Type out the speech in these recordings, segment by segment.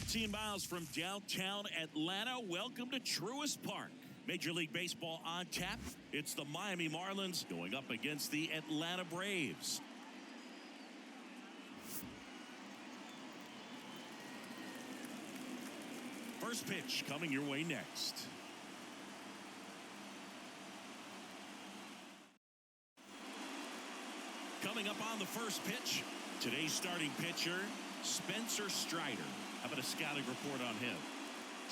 15 miles from downtown Atlanta. Welcome to Truist Park. Major League Baseball on tap. It's the Miami Marlins going up against the Atlanta Braves. First pitch coming your way next. Coming up on the first pitch, today's starting pitcher, Spencer Strider. How about a scouting report on him?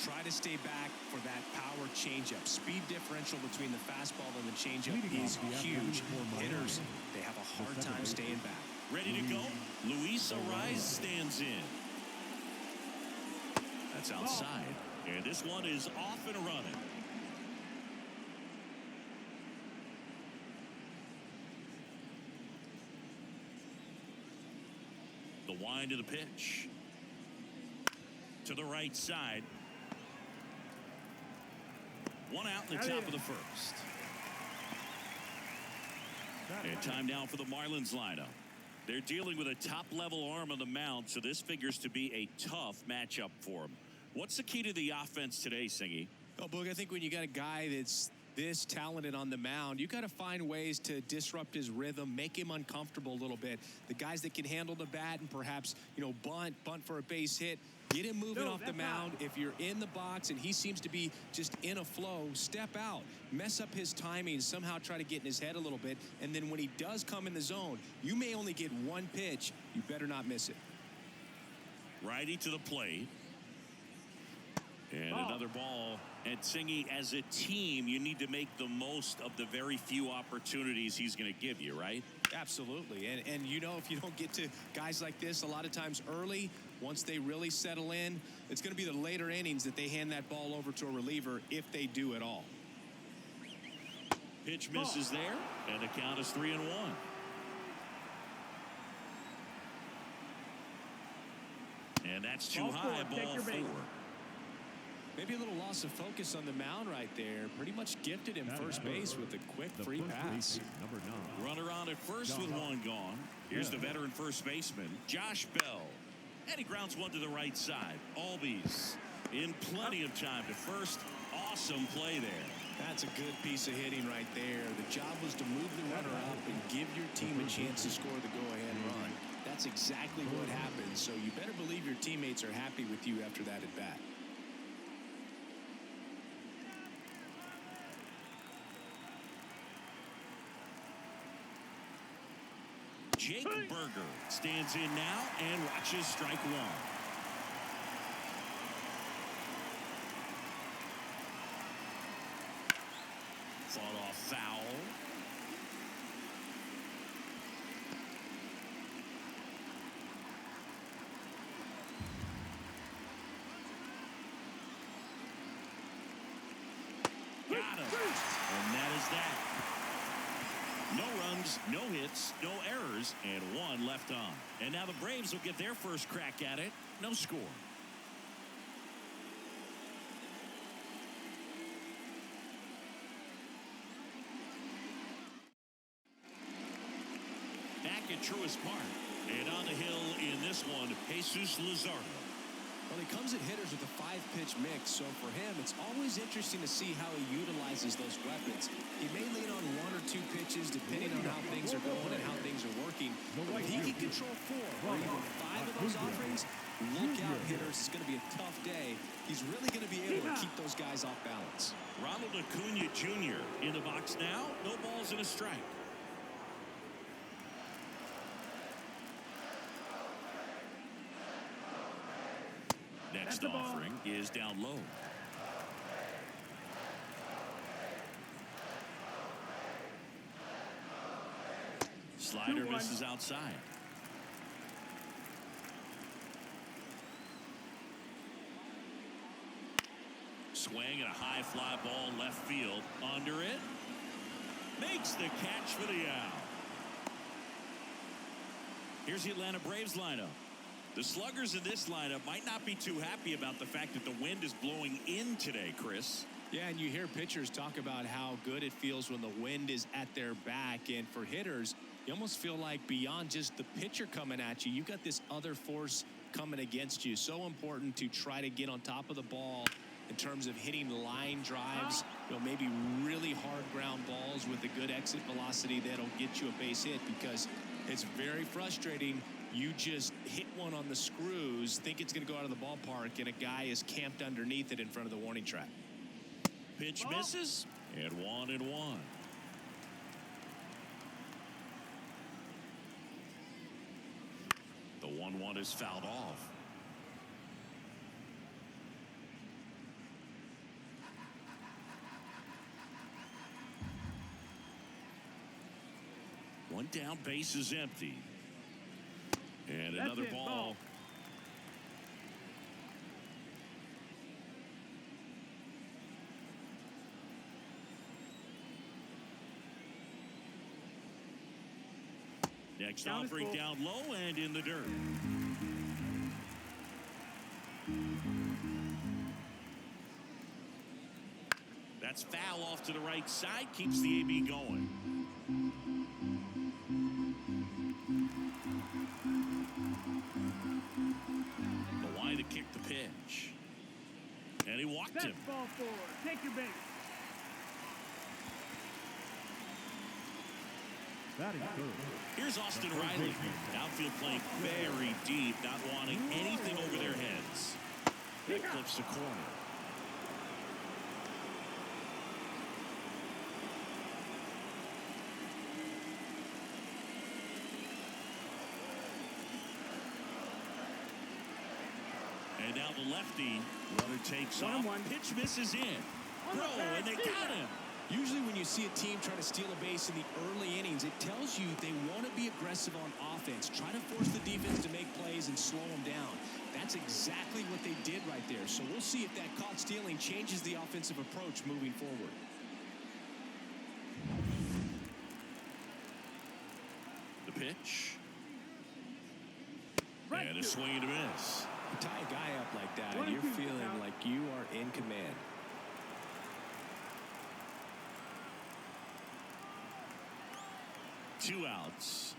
Try to stay back for that power changeup. Speed differential between the fastball and the changeup is huge. Hitters, they have a hard time staying back. Ready to go? Luis Arraez stands in. That's outside. And this one is off and running. The wind of the pitch. To the right side. One out in the top of the first. And time now for the Marlins lineup. They're dealing with a top-level arm on the mound, so this figures to be a tough matchup for them. What's the key to the offense today, Singy? Oh, Boog, I think when you got a guy that's this talented on the mound, you got to find ways to disrupt his rhythm, make him uncomfortable a little bit. The guys that can handle the bat and perhaps, bunt for a base hit, get him moving off the mound. If you're in the box and he seems to be just in a flow, step out, mess up his timing, somehow try to get in his head a little bit. And then when he does come in the zone, you may only get one pitch. You better not miss it. Righty to the plate. And another ball. And Singy, as a team, you need to make the most of the very few opportunities he's going to give you, right? Absolutely. And if you don't get to guys like this a lot of times early, once they really settle in, it's going to be the later innings that they hand that ball over to a reliever, if they do at all. Pitch misses there, and the count is 3-1. And that's too high, ball 4. Maybe a little loss of focus on the mound right there. Pretty much gifted him first base with a quick free pass. Number 9. Runner on at first with one gone. Here's the veteran first baseman, Josh Bell. And he grounds one to the right side. Albies in plenty of time to first. Awesome play there. That's a good piece of hitting right there. The job was to move the runner up and give your team a chance to score the go-ahead run. That's exactly what happened. So you better believe your teammates are happy with you after that at bat. Jake Berger stands in now and watches strike one. Fought off foul. Got him. And that is that. No runs, no hits, no errors, and one left on. And now the Braves will get their first crack at it. No score. Back at Truist Park. And on the hill in this one, Jesus Luzardo. Well, he comes at hitters with a 5-pitch mix, so for him, it's always interesting to see how he utilizes those weapons. He may lean on 1 or 2 pitches depending on how things are going and how things are working. But if he can control 4 or even 5 of those offerings, look out, hitters. It's going to be a tough day. He's really going to be able to keep those guys off balance. Ronald Acuna Jr. in the box now. No balls and a strike. Next offering is down low. Slider misses outside. Swing and a high fly ball left field. Under it. Makes the catch for the out. Here's the Atlanta Braves lineup. The sluggers in this lineup might not be too happy about the fact that the wind is blowing in today, Chris. Yeah, and you hear pitchers talk about how good it feels when the wind is at their back. And for hitters, you almost feel like beyond just the pitcher coming at you, you've got this other force coming against you. So important to try to get on top of the ball in terms of hitting line drives, maybe really hard ground balls with a good exit velocity that'll get you a base hit, because it's very frustrating. You just hit one on the screws, think it's going to go out of the ballpark, and a guy is camped underneath it in front of the warning track. Pitch misses, and 1-1. The 1-1 is fouled off. One down, base is empty. And another ball. Next offering down low and in the dirt. That's foul off to the right side. Keeps the AB going. The line to kick the pitch. And he walked him. Ball forward. Take your base. Here's Austin Riley. Outfield playing very deep, not wanting anything over their heads. That clips the corner. And now the lefty. Runner takes off. Pitch misses in. Throw, and they got him. Usually when you see a team try to steal a base in the early innings, it tells you they want to be aggressive on offense. Try to force the defense to make plays and slow them down. That's exactly what they did right there. So we'll see if that caught stealing changes the offensive approach moving forward. The pitch. And a swing and a miss. You tie a guy up like that, and you're feeling like you are in command. Two outs.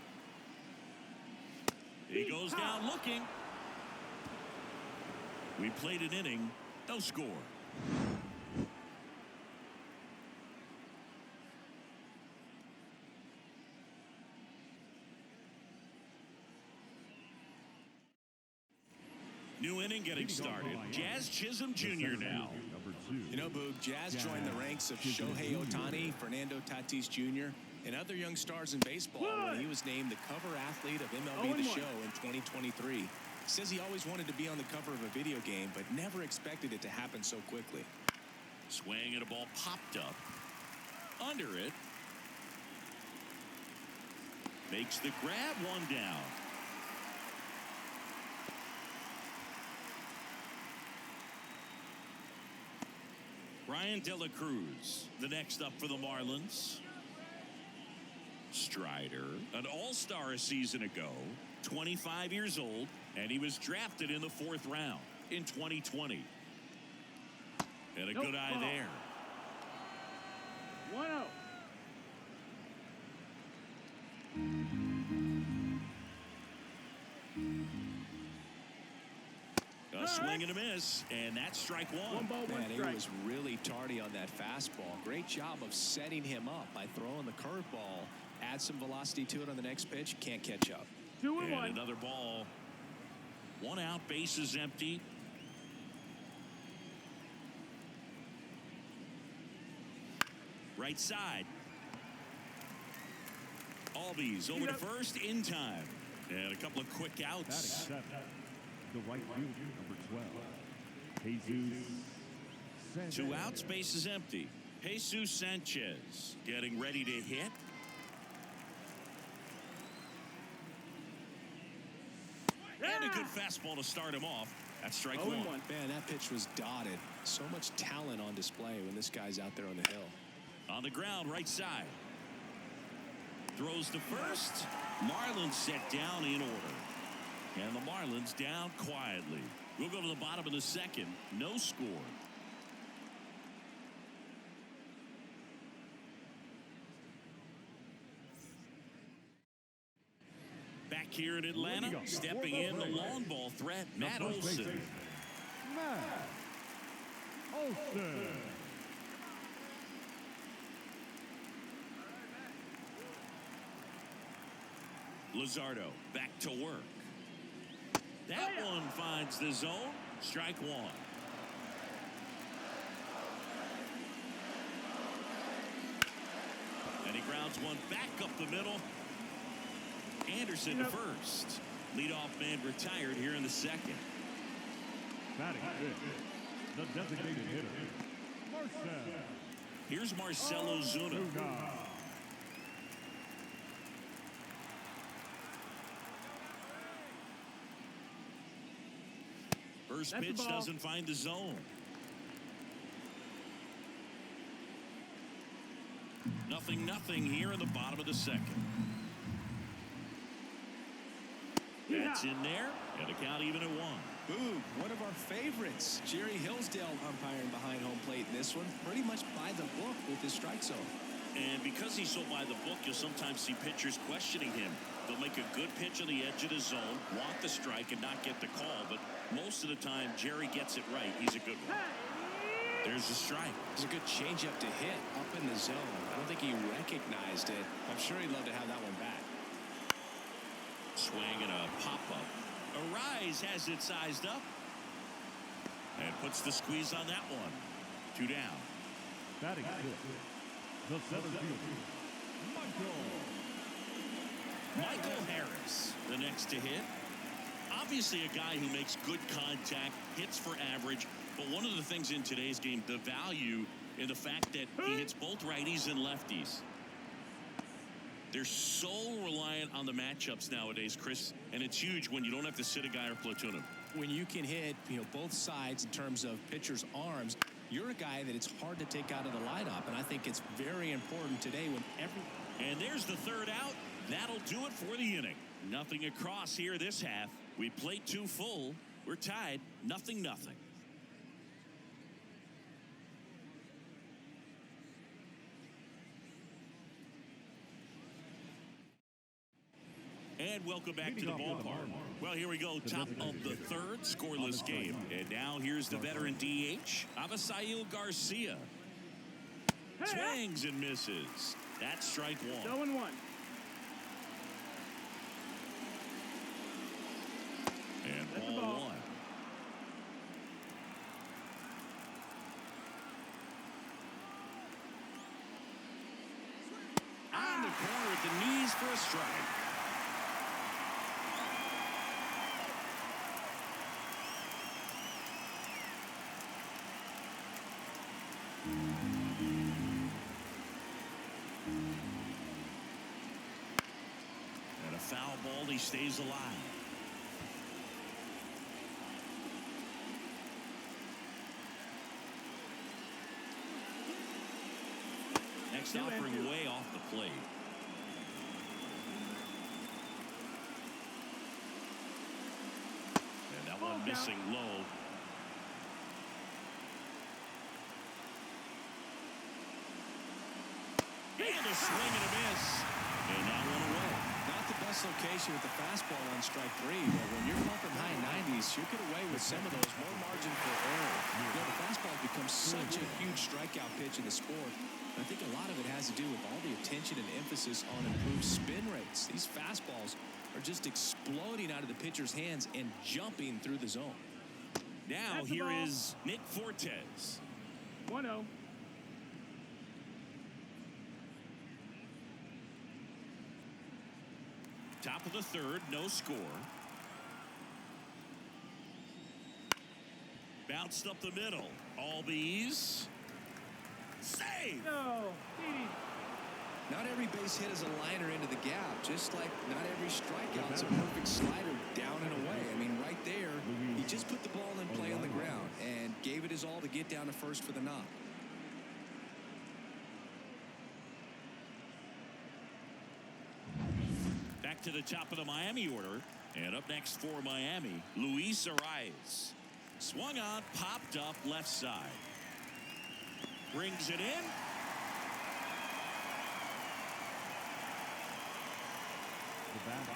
He goes down looking. We played an inning, no score. New inning getting started. Jazz Chisholm Jr. now. You know, Boog, Jazz joined the ranks of Shohei Ohtani, Fernando Tatis Jr., and other young stars in baseball when he was named the cover athlete of MLB The Show in 2023. He says he always wanted to be on the cover of a video game, but never expected it to happen so quickly. Swing and a ball popped up. Under it. Makes the grab, one down. Ryan De La Cruz, the next up for the Marlins. Strider, an all-star a season ago, 25 years old, and he was drafted in the 4th round in 2020. And a good eye there. 1-0. A swing and a miss, and that's strike one. Man, he was really tardy on that fastball. Great job of setting him up by throwing the curveball. Add some velocity to it on the next pitch. Can't catch up. 2-1. And another ball. One out, base is empty. Right side. Albies over to first in time. And a couple of quick outs. The right fielder, number 12, Jesus. 2 outs, base is empty. Jesus Sanchez getting ready to hit. And a good fastball to start him off. That's strike one. Man, that pitch was dotted. So much talent on display when this guy's out there on the hill. On the ground, right side. Throws to first. Marlins set down in order. And the Marlins down quietly. We'll go to the bottom of the second. No score. Back back here in Atlanta. Stepping in, the long ball threat, Matt Olson. Matt Olson. Luzardo back to work. That one finds the zone. Strike one. And he grounds one back up the middle. Anderson to first. Leadoff man retired here in the second. Batting fifth, the designated hitter, Marcell. Here's Marcell Ozuna. First pitch doesn't find the zone. Nothing here in the bottom of the second. That's in there, and a count even at one. Boog, one of our favorites. Jerry Hillsdale umpiring behind home plate in this one. Pretty much by the book with his strike zone. And because he's so by the book, you'll sometimes see pitchers questioning him. They'll make a good pitch on the edge of the zone, want the strike, and not get the call. But most of the time, Jerry gets it right. He's a good one. There's the strike. It's a good changeup to hit up in the zone. I don't think he recognized it. I'm sure he'd love to have that one back. Swing and a pop-up. Arise has it sized up. And puts the squeeze on that one. 2 down. Batting fifth, the center fielder, Michael Harris, the next to hit. Obviously a guy who makes good contact, hits for average. But one of the things in today's game, the value in the fact that he hits both righties and lefties. They're so reliant on the matchups nowadays, Chris, and it's huge when you don't have to sit a guy or platoon him. When you can hit, both sides in terms of pitchers' arms, you're a guy that it's hard to take out of the lineup, and I think it's very important today when And there's the third out. That'll do it for the inning. Nothing across here this half. We played 2 full. We're tied 0-0. And welcome back to the ballpark. Well, here we go. Top of the third, scoreless game. And now here's the veteran DH, Avisail Garcia. Swings and misses. That's strike one. 0-1. And ball one. On the corner at the knees for a strike. And a foul ball, he stays alive. Next offering way off the plate. And that one missing low. And a swing and a miss. And that one away. not the best location with the fastball on strike 3, but when you're pumping high 90s, you get away with some of those, more margin for error. The fastball becomes such a huge strikeout pitch in the sport. I think a lot of it has to do with all the attention and emphasis on improved spin rates. These fastballs are just exploding out of the pitcher's hands and jumping through the zone. Now here is Nick Fortes. 1-0. Top of the third, no score. Bounced up the middle. Albies. Save! No. Not every base hit is a liner into the gap, just like not every strikeout is a perfect slider down and away. I mean, right there, he just put the ball in play on the ground and gave it his all to get down to first for the knock. Back to the top of the Miami order. And up next for Miami, Luis Arias. Swung on, popped up left side. Brings it in. The bat,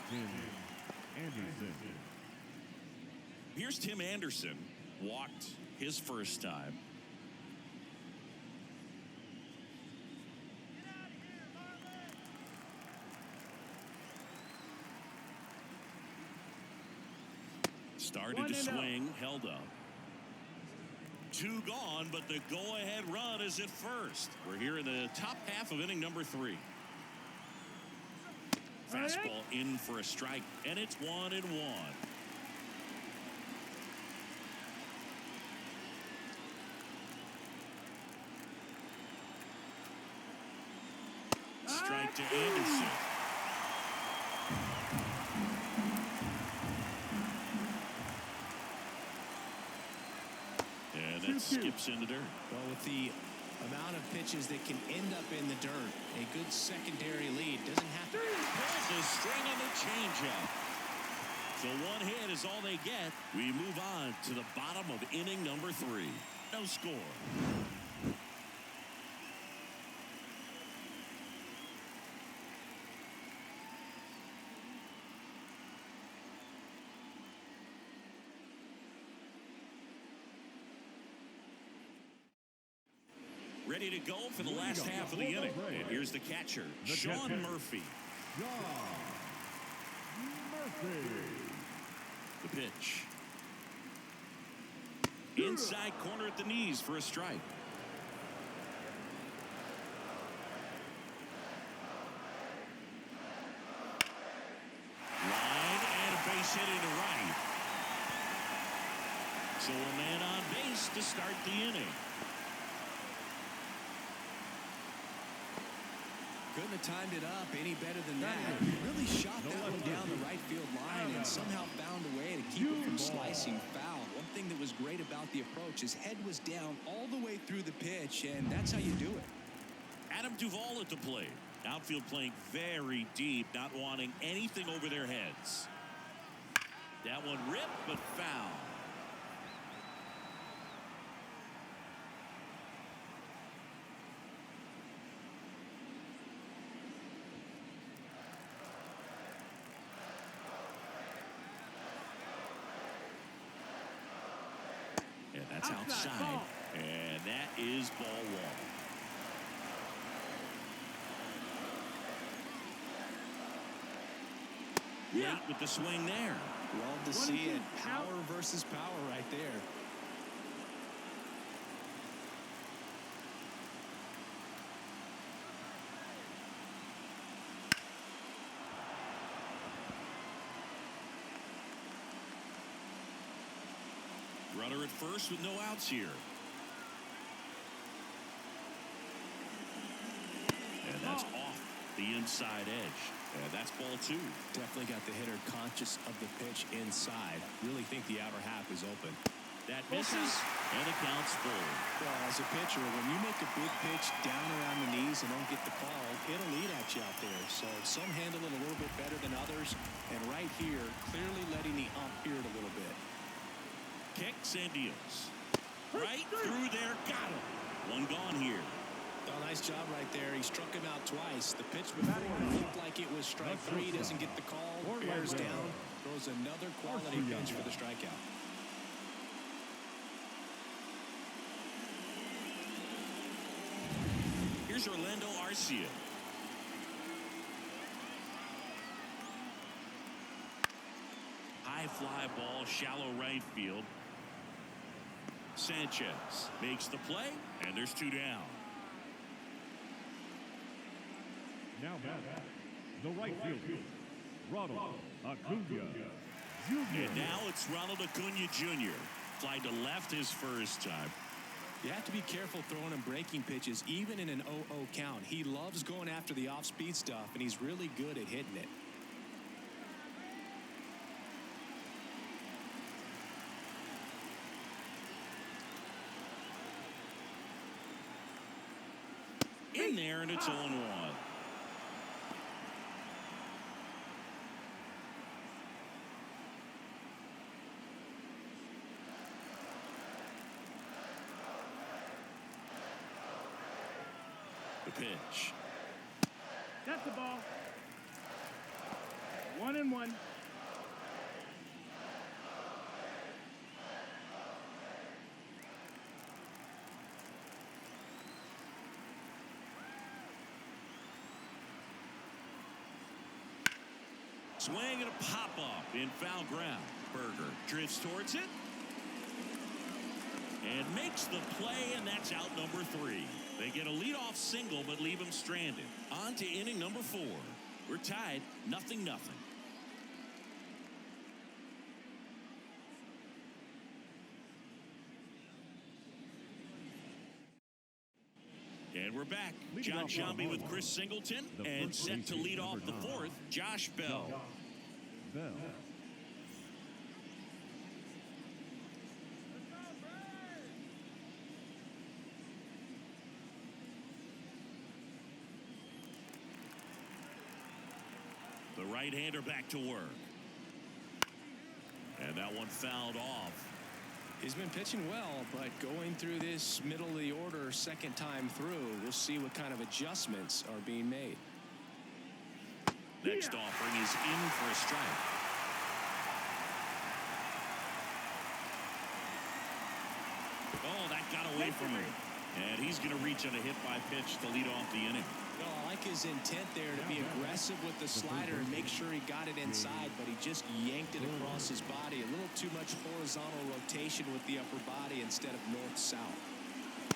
Tim Anderson. Here's Tim Anderson. Walked his first time. Started to swing, held up. 2 gone, but the go-ahead run is at first. We're here in the top half of inning number 3. Fastball in for a strike, and it's 1-1. Strike to Anderson. And that skips in the dirt. Well, with the amount of pitches that can end up in the dirt, a good secondary lead doesn't have to. Pulls the string on the changeup. So 1 hit is all they get. We move on to the bottom of inning number 3. No score. Ready to go for the last half of the inning. And here's the catcher, Sean Murphy. The pitch. Inside corner at the knees for a strike. Line and a base hit into right. So a man on base to start the inning. Couldn't have timed it up any better than that. Really shot that one down the right field line and somehow found a way to keep it from slicing foul. One thing that was great about the approach, his head was down all the way through the pitch, and that's how you do it. Adam Duvall at the plate. Outfield playing very deep, not wanting anything over their heads. That one ripped, but foul. And that's outside. And that is ball 1. Late with the swing there. Love to see it. Power versus power right there. Runner at first with no outs here. And that's off the inside edge. And that's ball 2. Definitely got the hitter conscious of the pitch inside. Really think the outer half is open. That misses, and it counts full. Well, as a pitcher, when you make a big pitch down around the knees and don't get the call, it'll eat at you out there. So some handle it a little bit better than others. And right here, clearly letting the ump hear it a little bit. Kicks and deals. Right through there. Got him. 1 gone here. Oh, nice job right there. He struck him out twice. The pitch before looked like it was strike 3. Doesn't get the call. Bears down. Throws another quality pitch for the strikeout. Here's Orlando Arcia. High fly ball, shallow right field. Sanchez makes the play, and there's 2 down. Now back, the right fielder, Ronald Acuna Jr. And now it's Ronald Acuna Jr. Fly to left his first time. You have to be careful throwing him breaking pitches, even in an 0-0 count. He loves going after the off-speed stuff, and he's really good at hitting it. In there, and it's 0-1. The pitch. That's the ball. 1-1. Swing and a pop up in foul ground. Berger drifts towards it and makes the play, and that's out number 3. They get a leadoff single but leave him stranded. On to inning number 4. We're tied 0-0. And we're back. John Shambi with Chris Singleton, and set to lead off the 4th, Josh Bell. The right-hander back to work. And that one fouled off. He's been pitching well, but going through this middle of the order second time through, we'll see what kind of adjustments are being made. Next offering is in for a strike. Oh, that got away from him. And he's going to reach on a hit by pitch to lead off the inning. Well, I like his intent there to be aggressive with the slider and make sure he got it inside, but he just yanked it across his body. A little too much horizontal rotation with the upper body instead of north-south.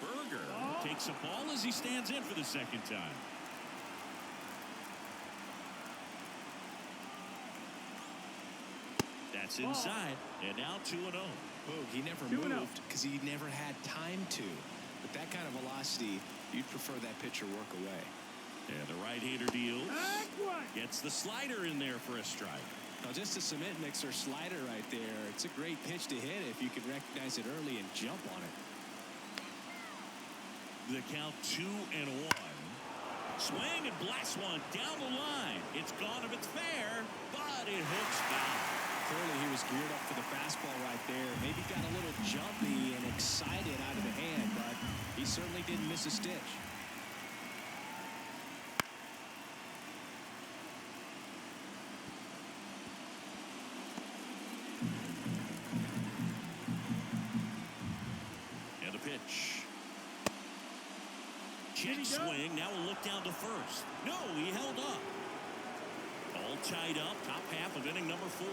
Berger takes a ball as he stands in for the second time. That's inside, and now 2-0. He never moved because he never had time to. With that kind of velocity, you'd prefer that pitcher work away. And the right-hander deals. Gets the slider in there for a strike. Now, just a cement mixer slider right there. It's a great pitch to hit if you can recognize it early and jump on it. The count 2-1. Swing and blast one down the line. It's gone if it's fair, but it hooks foul. Clearly, he was geared up for the fastball right there. Maybe got a little jumpy and excited out of the hand, but he certainly didn't miss a stitch. And the pitch. Check swing. Now we'll look down to first. No, he held up. All tied up. Top half of inning number 4.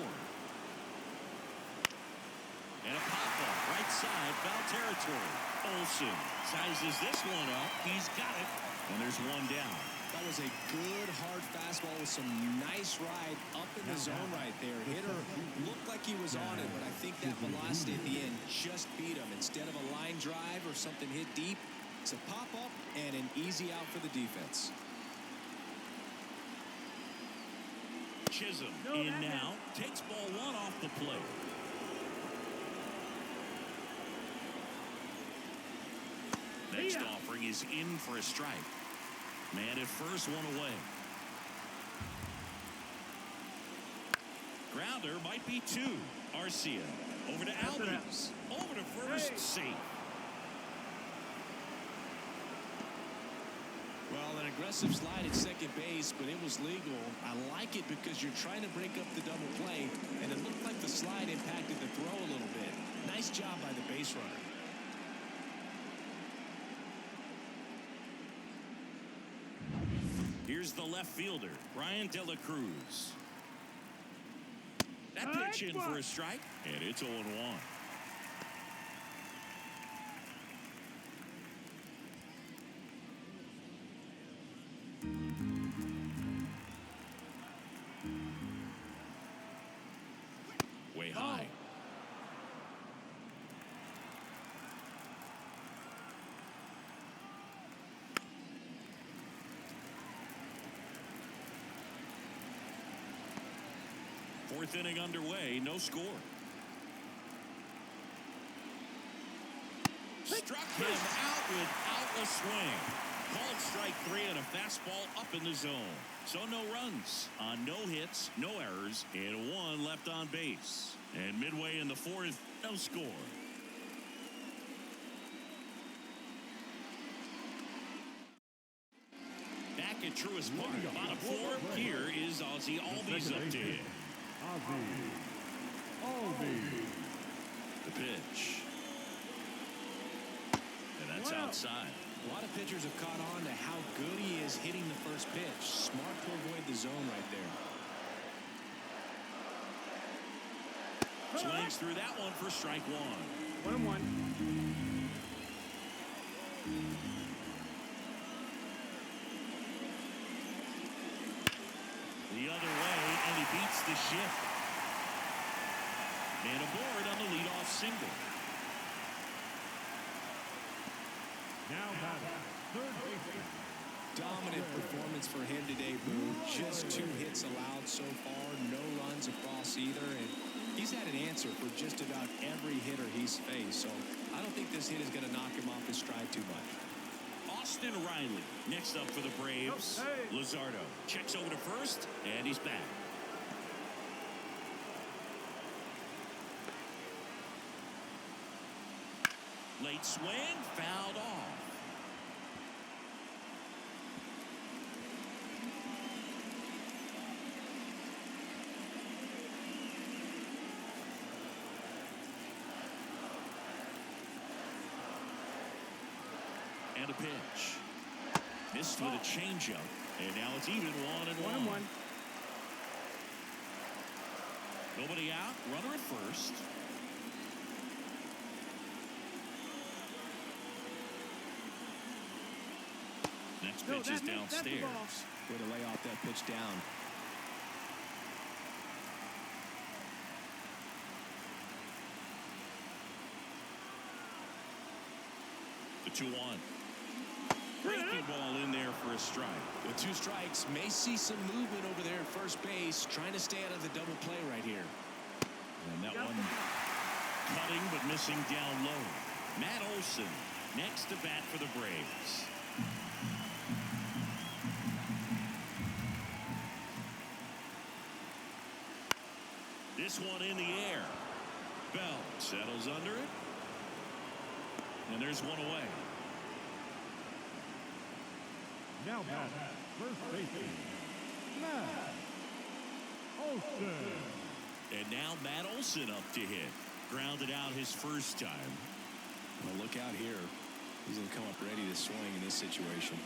And a pop-up, right side, foul territory. Olsen sizes this one up. He's got it. And there's one down. That was a good, hard fastball with some nice ride up in the zone right there. Hitter looked like he was on it, but I think that velocity at the end just beat him. Instead of a line drive or something hit deep, it's a pop-up and an easy out for the defense. Chisholm in now. Takes ball 1 off the plate. Next offering is in for a strike. Man at first, one away. Grounder might be 2. Arcia over to Alvarez. Over to first, safe. Well, an aggressive slide at second base, but it was legal. I like it because you're trying to break up the double play, and it looked like the slide impacted the throw a little bit. Nice job by the base runner. Here's the left fielder, Brian De La Cruz. That pitch in for a strike, and it's 0-1. Way high. Fourth inning underway, no score. Struck him out without a swing. Called strike 3 and a fastball up in the zone. So no runs on no hits, no errors, and 1 left on base. And midway in the 4th, no score. Back back at Truist Park. Bottom four, here is Ozzie Albies up to hit. The pitch. And that's outside. A lot of pitchers have caught on to how good he is hitting the first pitch. Smart to avoid the zone right there. Swings through that one for strike one. 1-1. The other way, and he beats the shift. And aboard on the leadoff single. Now batting, third baseman. Dominant performance for him today, Boo. Just 2 hits allowed so far, no runs across either, and he's had an answer for just about every hitter he's faced. So I don't think this hit is going to knock him off his stride too much. Austin Riley next up for the Braves. Luzardo checks over to first, and he's back. Late swing, fouled off. And a pitch. Missed with a changeup. And now it's even 1-1. Nobody out. Runner at first. Next pitch is downstairs. Way to lay off that pitch down. The 2-1. Breaking ball in there for a strike. With 2 strikes, may see some movement over there at first base, trying to stay out of the double play right here. And that one cutting but missing down low. Matt Olson next to bat for the Braves. This one in the air. Bell settles under it. And there's one away. Now batting, first baseman, Matt Olson. And now Matt Olson up to hit. Grounded out his first time. Well, look out here. He's going to come up ready to swing in this situation.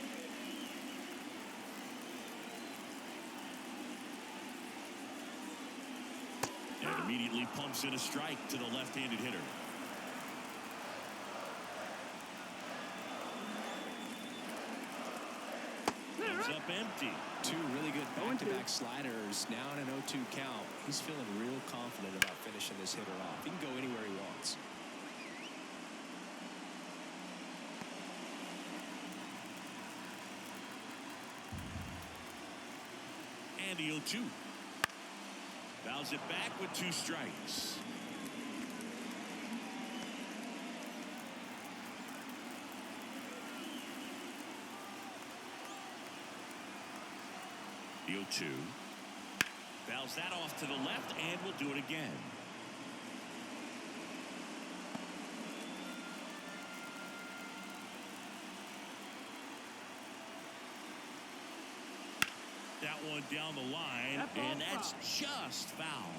And immediately pumps in a strike to the left-handed hitter. Comes up empty. 2 really good back-to-back sliders. Now in an 0-2 count. He's feeling real confident about finishing this hitter off. He can go anywhere he wants. And the 0-2. Fouls it back with 2 strikes. The 0-2. Fouls that off to the left and will do it again. That one down the line, and that's just foul.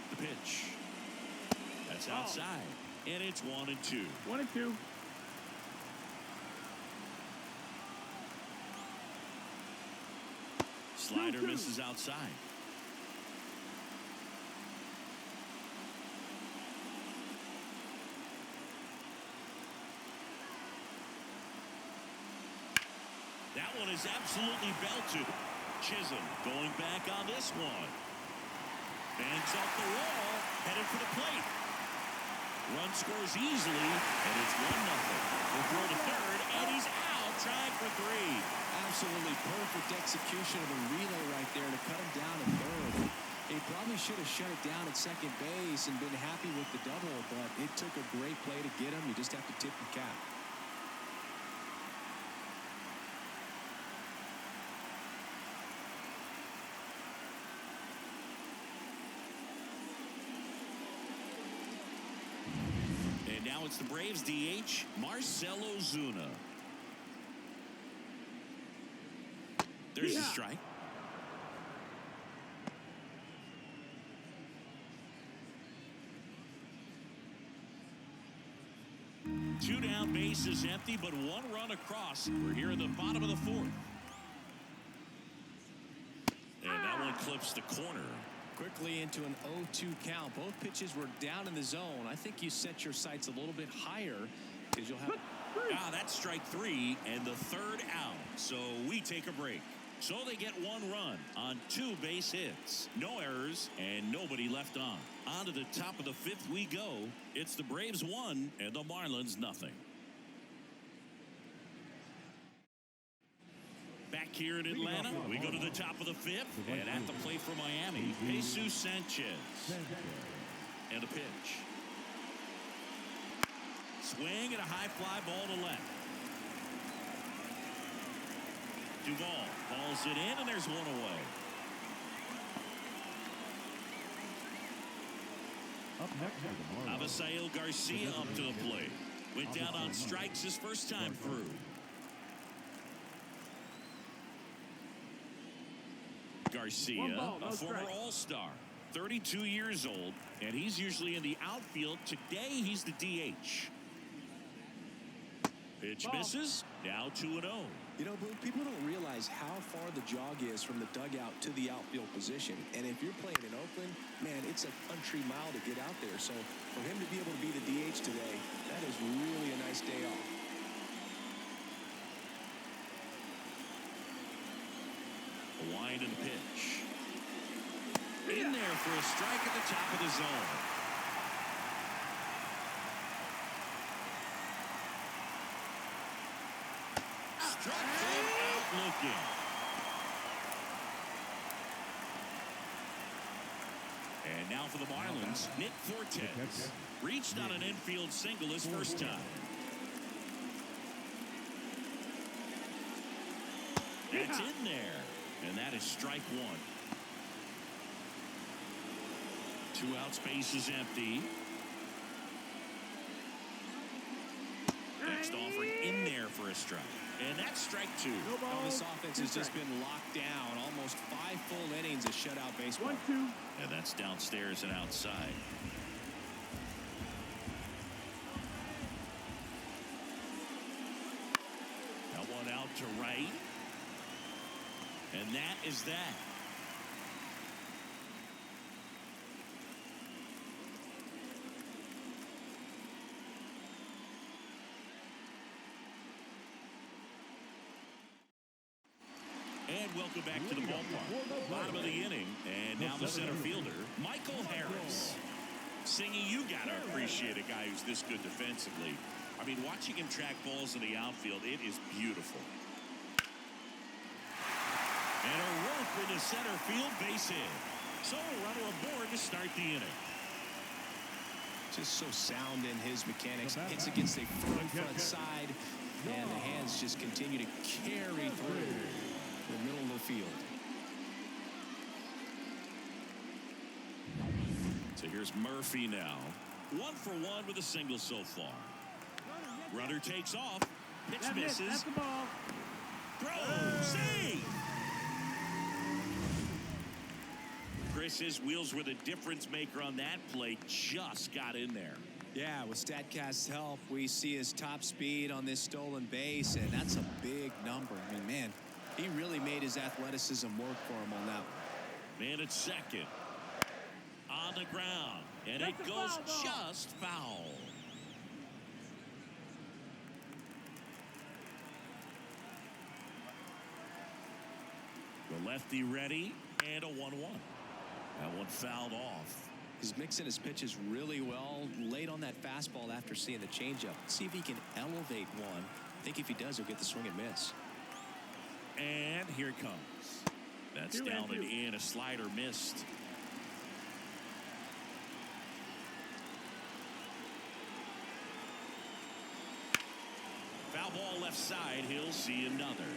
The pitch. That's outside, and it's 1-2. 1-2. Slider misses outside. That one is absolutely belted. Chisholm going back on this one. Banks off the wall, headed for the plate. Run scores easily, and it's 1-0. We'll throw to third, and he's out, trying for 3. Absolutely perfect execution of a relay right there to cut him down to third. He probably should have shut it down at second base and been happy with the double, but it took a great play to get him. You just have to tip your cap. Now it's the Braves DH, Marcell Ozuna. There's a strike. Two down, bases empty, but one run across. We're here in the bottom of the fourth. And that one clips the corner. Quickly into an 0-2 count. Both pitches were down in the zone. I think you set your sights a little bit higher because you'll have. That's strike three and the third out. So we take a break. So they get one run on 2 base hits. No errors and nobody left on. On to the top of the fifth we go. It's the Braves 1 and the Marlins nothing. Back here in Atlanta, we go to the top of the fifth. And at the plate for Miami, Jesus Sanchez. And a pitch. Swing and a high fly ball to left. Duvall hauls it in, and there's one away. Up next, Avisail Garcia up to the plate. Went down on strikes his first time through. Garcia, a former All-Star, 32 years old, and he's usually in the outfield. Today, he's the DH. Pitch misses. Now 2-0. You know, Blue, people don't realize how far the jog is from the dugout to the outfield position. And if you're playing in Oakland, man, it's a country mile to get out there. So for him to be able to be the DH today, that is really a nice day off. A wind and a pitch. In there for a strike at the top of the zone. Struck him out looking. And now for the Marlins, Nick Fortes. Reached on an infield single his first time. That's in there. And that is strike one. 2 out, space is empty. Next offering in there for a strike. And that's strike 2. Oh, this offense has just been locked down. Almost 5 full innings of shutout baseball. 1-2. And that's downstairs and outside. Now one out to right. And that is that. And welcome back to the ballpark. Bottom of the inning. And now the center fielder, Michael Harris. Singing, you got to appreciate a guy who's this good defensively. I mean, watching him track balls in the outfield, it is beautiful. And a rope into center field, base hit. So a runner aboard to start the inning. Just so sound in his mechanics. Hits against a firm front side. And the hands just continue to carry through the middle of the field. So here's Murphy now. 1 for 1 with a single so far. Runner takes off. Pitch misses. That's the ball. Throw. Save. Chris's wheels were the difference maker on that play. Just got in there. Yeah, with StatCast's help, we see his top speed on this stolen base, and that's a big number. I mean, man, he really made his athleticism work for him on that one. Man at second. On the ground. And it goes just foul. The lefty ready, and a 1-1. That one fouled off. He's mixing his pitches really well, late on that fastball after seeing the changeup. See if he can elevate one. I think if he does, he'll get the swing and miss. And here it comes. That's down and in. A slider missed. Foul ball left side. He'll see another.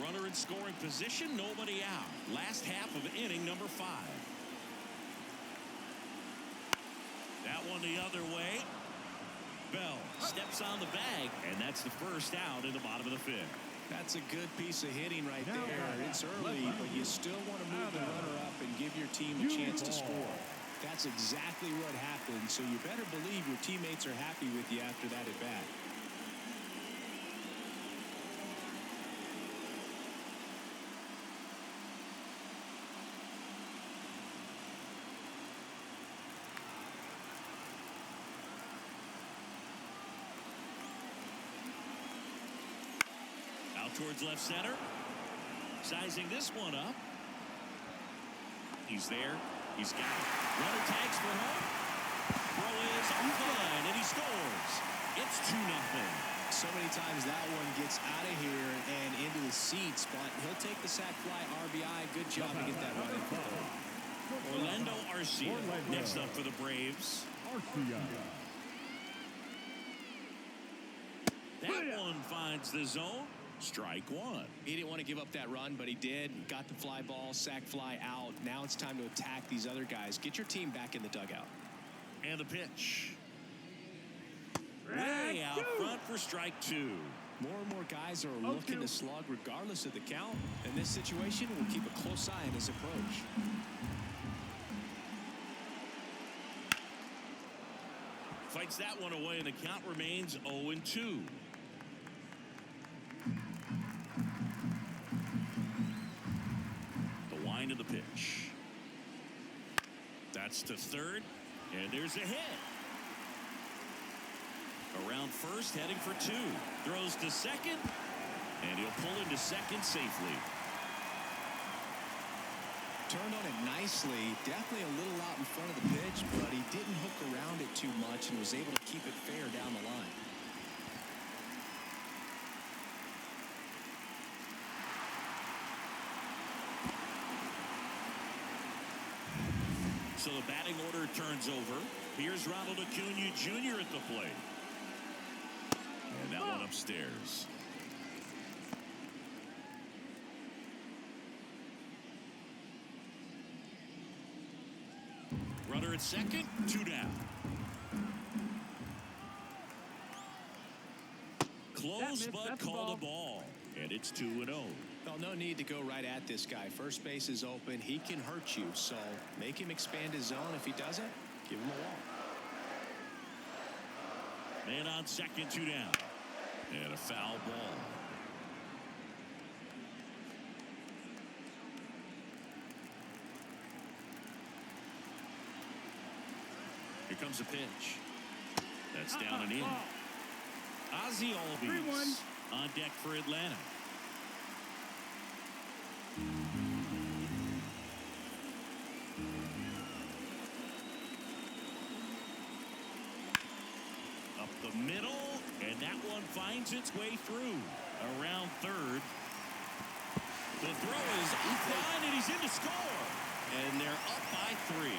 Runner in scoring position, nobody out. Last half of inning number 5. That one the other way. Bell steps on the bag, and that's the first out in the bottom of the fifth. That's a good piece of hitting right there. It's early, but you still want to move the runner up and give your team a chance to score. That's exactly what happened, so you better believe your teammates are happy with you after that at bat. Out towards left center. Sizing this one up. He's there. He's got it. Runner tags for home. Throw is on the line, and he scores. It's 2-0. So many times that one gets out of here and into the seats, but he'll take the sac fly RBI. Good job to get that run in for third. Orlando Arcia next up for the Braves. That one finds the zone. Strike one. He didn't want to give up that run, but he did. Got the fly ball, sac fly out. Now it's time to attack these other guys. Get your team back in the dugout. And the pitch. Way out front for strike two. More and more guys are looking to slug regardless of the count. In this situation, we'll keep a close eye on his approach. Fights that one away, and the count remains 0-2. The wind of the pitch. That's to third, and there's a hit. Around first, heading for two. Throws to second, and he'll pull into second safely. Turned on it nicely. Definitely a little out in front of the pitch, but he didn't hook around it too much and was able to keep it fair down the line. So the batting order turns over. Here's Ronald Acuna Jr. at the plate. And that one upstairs. Runner at second, 2 down. Close, but called a ball. And it's 2-0. Well, no need to go right at this guy. First base is open. He can hurt you, so make him expand his zone. If he doesn't, give him a walk. Man on second, 2 down. And a foul ball. Here comes a pitch. That's down and in. Ozzie Albies on deck for Atlanta. Up the middle, and that one finds its way through. Around third. The throw is offline, and he's in to score. And they're up by 3.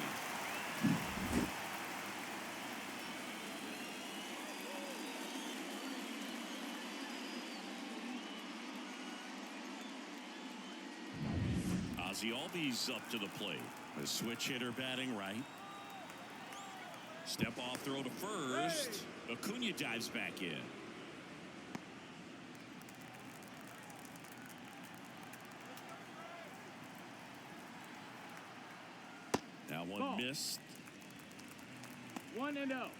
Ozzie Albies up to the plate. The switch hitter batting right. Step off throw to first. Acuna dives back in. That one missed. 1-0.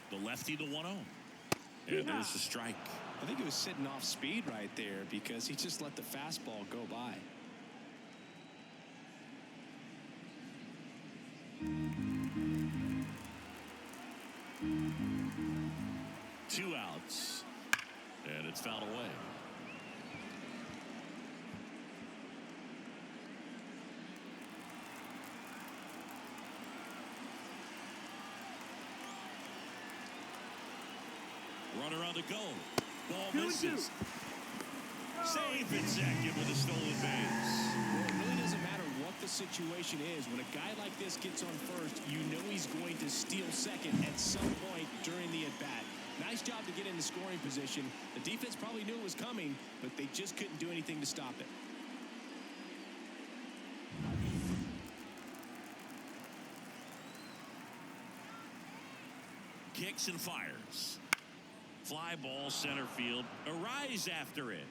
The lefty, the 1-0. And there's the strike. I think he was sitting off speed right there because he just let the fastball go by. Two outs. And it's fouled away. Runner on the go. Ball misses. Safe at second with a stolen base. Well, it really doesn't matter what the situation is. When a guy like this gets on first, you know he's going to steal second at some point during the at-bat. Nice Nice job to get into scoring position. The defense probably knew it was coming, but they just couldn't do anything to stop it. Kicks and fires. Fly ball center field. A rise after it.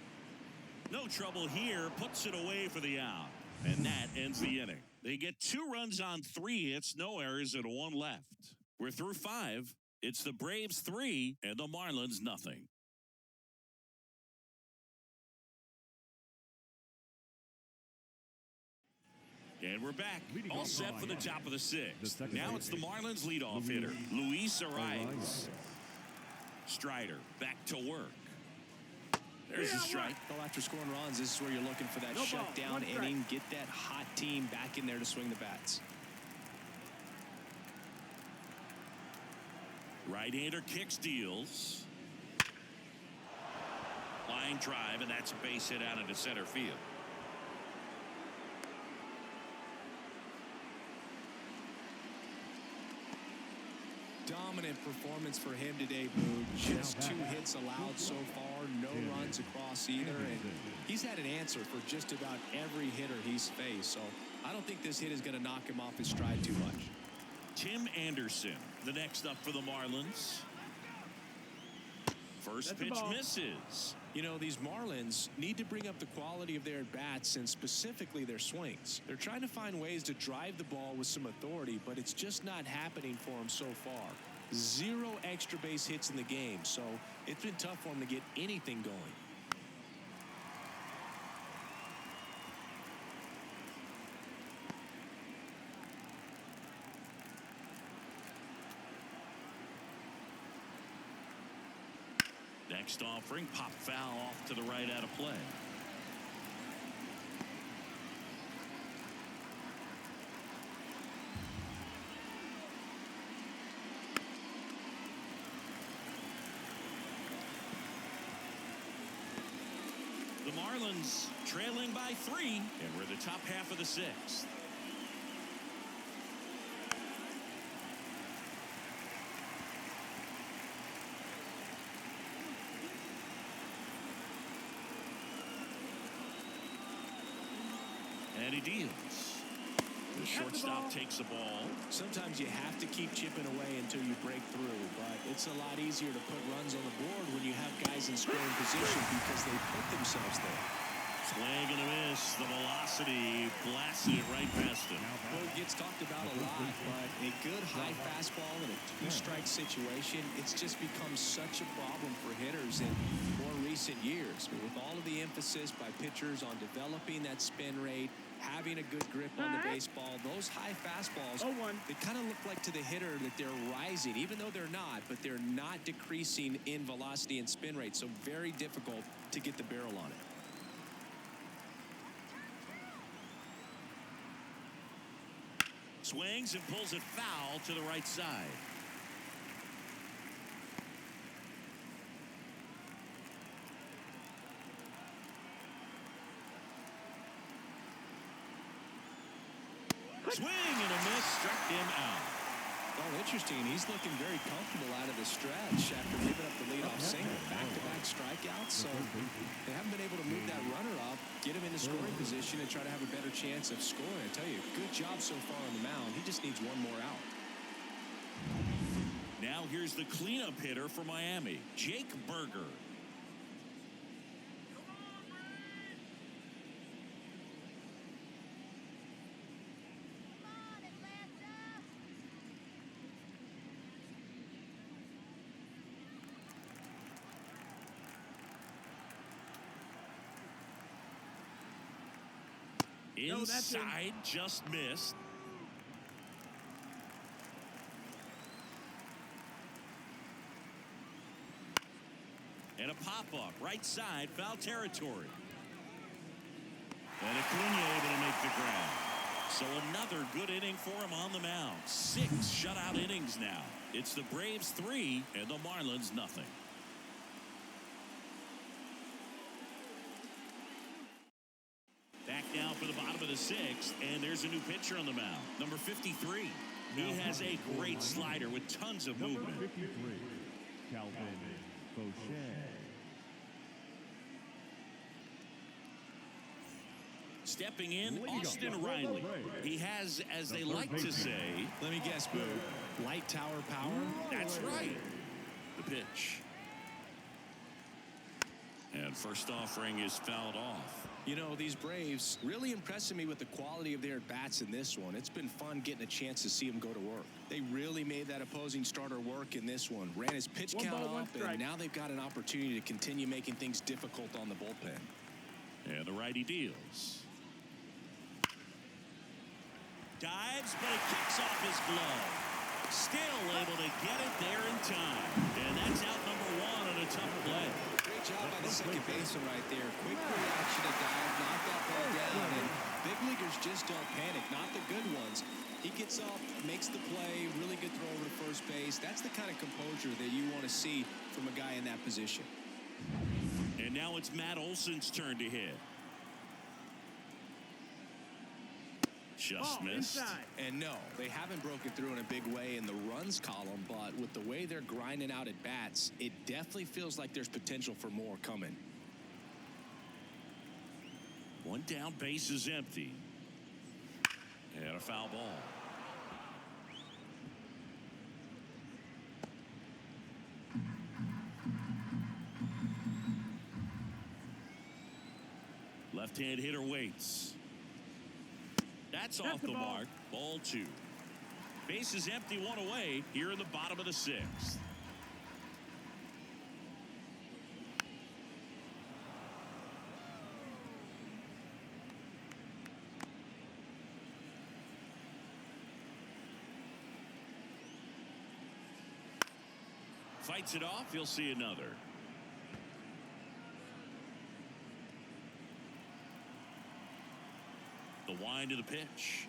No trouble here. Puts it away for the out. And that ends the inning. They get 2 runs on 3 hits, no errors, and 1 left. We're through 5. It's the Braves 3 and the Marlins nothing. And we're back. All set for the top of the 6th. Now it's the Marlins leadoff hitter, Luis Ariz. Strider back to work. There's a strike. Well, after scoring runs, this is where you're looking for that shutdown inning. Get that hot team back in there to swing the bats. Right-hander kicks, deals. Line drive, and that's a base hit out into center field. Dominant performance for him today, Boo. Just 2 hits allowed so far, no runs across either, and he's had an answer for just about every hitter he's faced, so I don't think this hit is going to knock him off his stride too much. Tim Anderson, the next up for the Marlins. First pitch misses. You know, these Marlins need to bring up the quality of their at-bats and specifically their swings. They're trying to find ways to drive the ball with some authority, but it's just not happening for them so far. 0 extra base hits in the game, so it's been tough for them to get anything going. Next offering, pop foul off to the right out of play. The Marlins trailing by 3, and we're the top half of the 6th. And he deals. The shortstop takes the ball. Sometimes you have to keep chipping away until you break through, but it's a lot easier to put runs on the board when you have guys in scoring position because they put themselves there. Swing and a miss. The velocity blasted it right past him. Well, it gets talked about a lot, but a good high fastball in a 2-strike situation, it's just become such a problem for hitters in more recent years. With all of the emphasis by pitchers on developing that spin rate, having a good grip on the baseball, those high fastballs, they kind of look like to the hitter that they're rising, even though they're not, but they're not decreasing in velocity and spin rate, so very difficult to get the barrel on it. Swings and pulls it foul to the right side. Swing and a miss, struck him out. Oh, interesting. He's looking very comfortable out of the stretch after giving up the leadoff single. Back-to-back strikeouts, so they haven't been able to move that runner up, get him into scoring position, and try to have a better chance of scoring. I tell you, good job so far on the mound. He just needs one more out. Now here's the cleanup hitter for Miami, Jake Berger. Inside, just missed. And a pop-up, right side, foul territory. And Acuna able to make the grab. So another good inning for him on the mound. 6 shutout innings now. It's the Braves 3 and the Marlins nothing. Back now for the bottom of the 6th, and there's a new pitcher on the mound, number 53. He has a great slider with tons of movement. Calvin Boucher. Stepping in, Austin Riley. He has, as they like to say, let me guess, Boo, light tower power? That's right. The pitch. And first offering is fouled off. You know, these Braves really impressing me with the quality of their at-bats in this one. It's been fun getting a chance to see them go to work. They really made that opposing starter work in this one. Ran his pitch count up, and now they've got an opportunity to continue making things difficult on the bullpen. And the righty deals. Dives, but it kicks off his glove. Still able to get it there in time. And that's out number one on a tough play. Great job by the second baseman right there. Quick reaction to dive, knock that ball down. And big leaguers just don't panic, not the good ones. He gets up, makes the play, really good throw over to first base. That's the kind of composure that you want to see from a guy in that position. And now it's Matt Olson's turn to hit. Just missed. Inside. And no, they haven't broken through in a big way in the runs column, but with the way they're grinding out at bats, it definitely feels like there's potential for more coming. One down, base is empty. And a foul ball. Left-hand hitter waits. That's off the mark. Ball two. Base is empty, one away here in the bottom of the sixth. Fights it off. You'll see another. The wind of the pitch.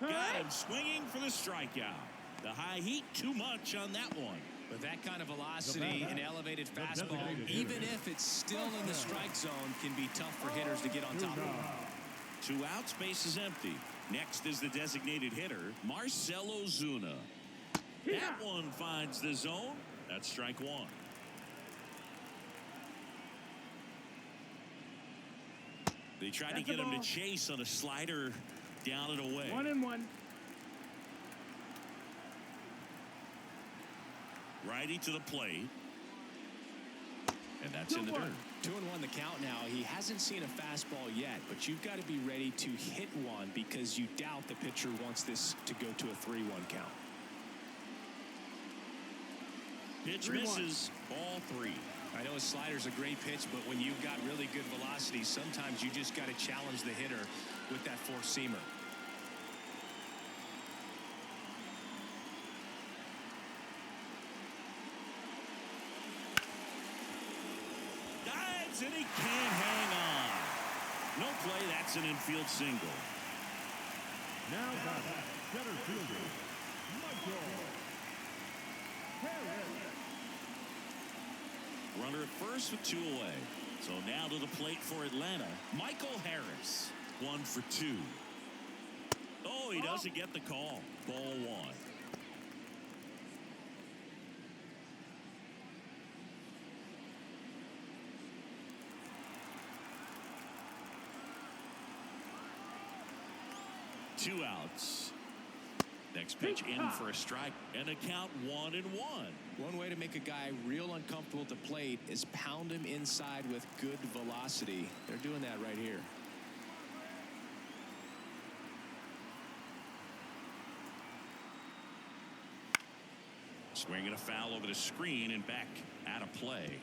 Got him swinging for the strikeout. The high heat, too much on that one. But that kind of velocity and elevated fastball, even if it's still in the strike zone, can be tough for hitters to get on top of. 2 outs, base is empty. Next is the designated hitter, Marcell Ozuna. That one finds the zone. That's strike one. They tried to get him to chase on a slider down and away. 1-1. Righty to the plate. And that's in the dirt. 2-1 the count now. He hasn't seen a fastball yet, but you've got to be ready to hit one because you doubt the pitcher wants this to go to a 3-1 count. Pitch misses. Ball 3. I know a slider's a great pitch, but when you've got really good velocity, sometimes you just got to challenge the hitter with that four-seamer. Dives and he can't hang on. No play. That's an infield single. Now batting, center fielder, Michael Harris. Runner at first with 2 away. So now to the plate for Atlanta, Michael Harris. 1 for 2. Oh, he doesn't get the call. Ball 1. Two outs. Next pitch in for a strike and a count 1-1. One way to make a guy real uncomfortable at the plate is pound him inside with good velocity. They're doing that right here. Swinging a foul over the screen and back out of play.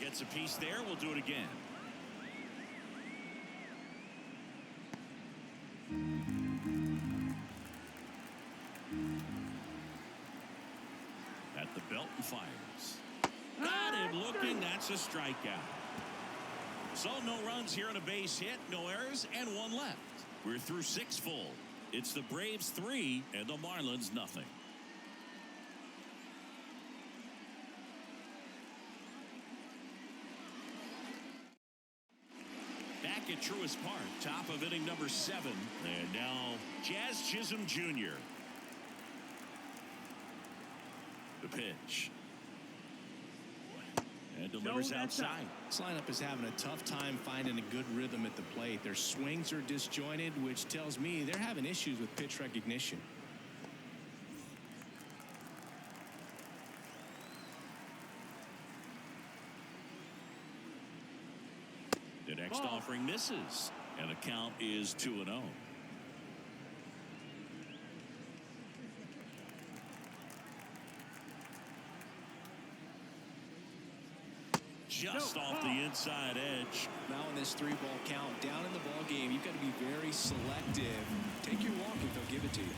Gets a piece there. We'll do it again. At the belt and fires. Got him looking. That's a strikeout. So no runs here on a base hit, no errors, and 1 left. We're through 6 full. It's the Braves 3 and the Marlins nothing. back at Truist Park. Top of inning number 7. And now Jazz Chisholm Jr. The pitch. And delivers outside. This lineup is having a tough time finding a good rhythm at the plate. Their swings are disjointed, which tells me they're having issues with pitch recognition. The next offering misses, and the count is 2-0. Just off the inside edge. Now in this 3-ball count, down in the ball game, you've got to be very selective. Take your walk if they'll give it to you.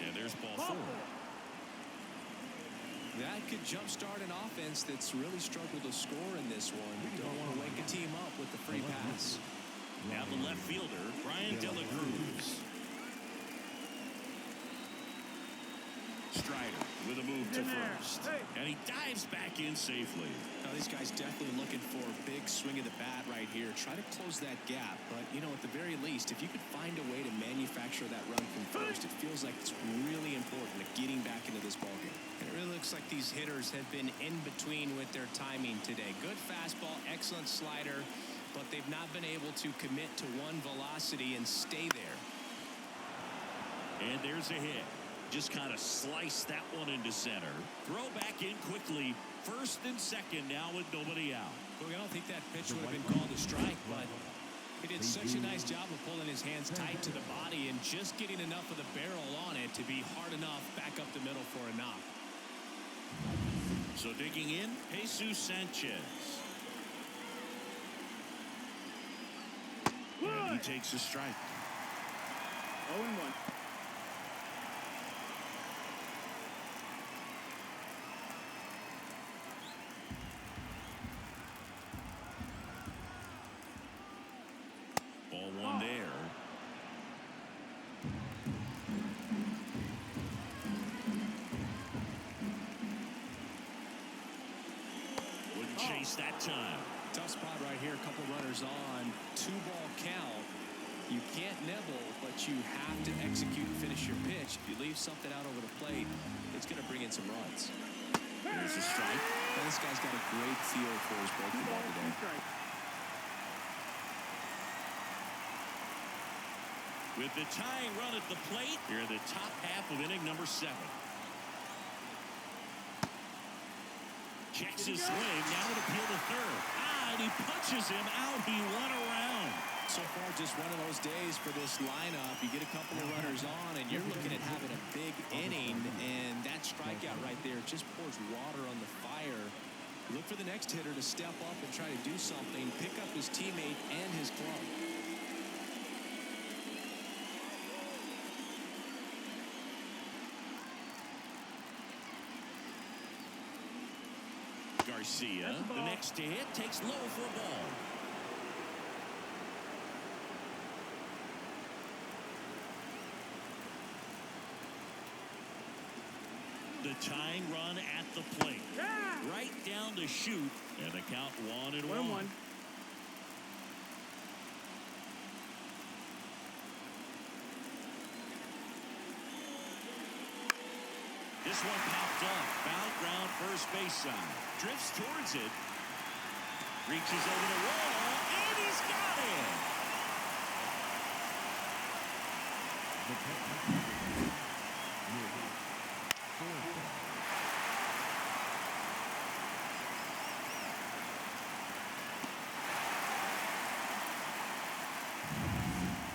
And there's ball 4. That could jumpstart an offense that's really struggled to score in this one. You don't want to wake a team up with the free pass. Now the left fielder, Brian De La Cruz. Strider with a move to first. And he dives back in safely. Now this guy's definitely looking for a big swing of the bat right here. Try to close that gap. But, you know, at the very least, if you could find a way to manufacture that run from first, it feels like it's really important to getting back into this ballgame. It really looks like these hitters have been in between with their timing today. Good fastball, excellent slider, but they've not been able to commit to one velocity and stay there. And there's a hit. Just kind of slice that one into center. Throw back in quickly. First and second now with nobody out. Look, I don't think that pitch would have been called a strike, but he did such a nice job of pulling his hands tight to the body and just getting enough of the barrel on it to be hard enough back up the middle for a knock. So digging in, Jesus Sanchez. And he takes a strike. 0-1. Ball 1 there. Wouldn't chase that time. Tough spot right here. A couple runners on. 2-ball count. You can't nibble, but you have to execute and finish your pitch. If you leave something out over the plate, it's going to bring in some runs. There's a strike. Well, this guy's got a great feel for his breaking ball today. With the tying run at the plate, here in the top half of inning number 7. Checks his swing, now an appeal to third. And he punches him out. He won around. So far, just one of those days for this lineup. You get a couple of runners on, and you're looking at having a big inning, and that strikeout right there just pours water on the fire. Look for the next hitter to step up and try to do something, pick up his teammate and his glove. Garcia, the next to hit, takes low for a ball. The tying run at the plate. Right down to shoot, and the count 1-1. This one popped up. Foul ground first base side. Drifts towards it. Reaches over the wall, and he's got it.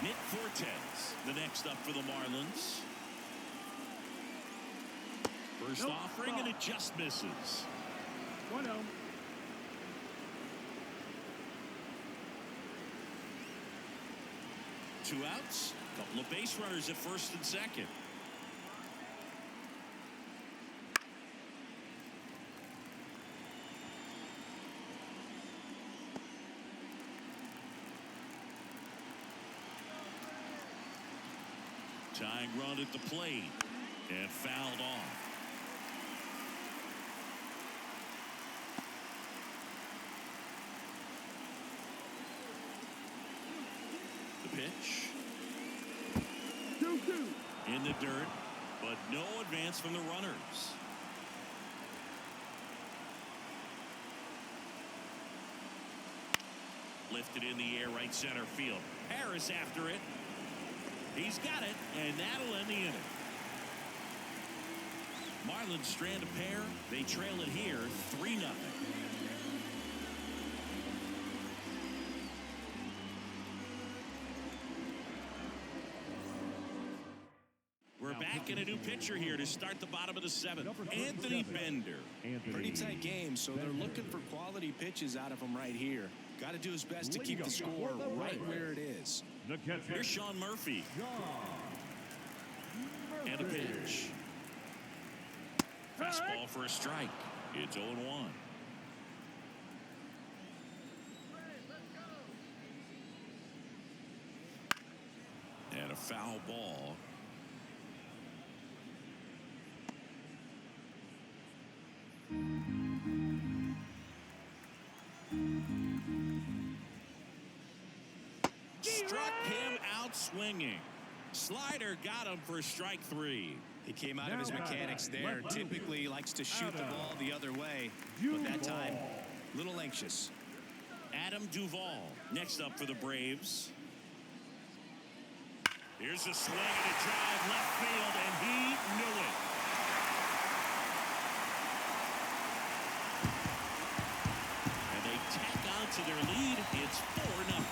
Nick Fortes, the next up for the Marlins. First offering, and it just misses. 1-0. Two outs, couple of base runners at first and second. Tying run at the plate, and fouled off. the dirt, but no advance from the runners. Lifted in the air, right center field. Harris after it. He's got it, and that'll end the inning. Marlins strand a pair. They trail it here 3-0. We're back in a new pitcher here to start the bottom of the 7th. Anthony Bender. Pretty tight game, so they're looking for quality pitches out of him right here. Got to do his best to keep the score right where it is. Here's Sean Murphy. And a pitch. Fastball for a strike. It's 0-1. And a foul ball. Struck him out swinging. Slider got him for strike 3. He came out of his mechanics there. Typically he likes to shoot the ball the other way, but that time a little anxious. Adam Duvall next up for the Braves. Here's a swing and a drive left field, and he knew it. And they tack on to their lead. It's 4-0.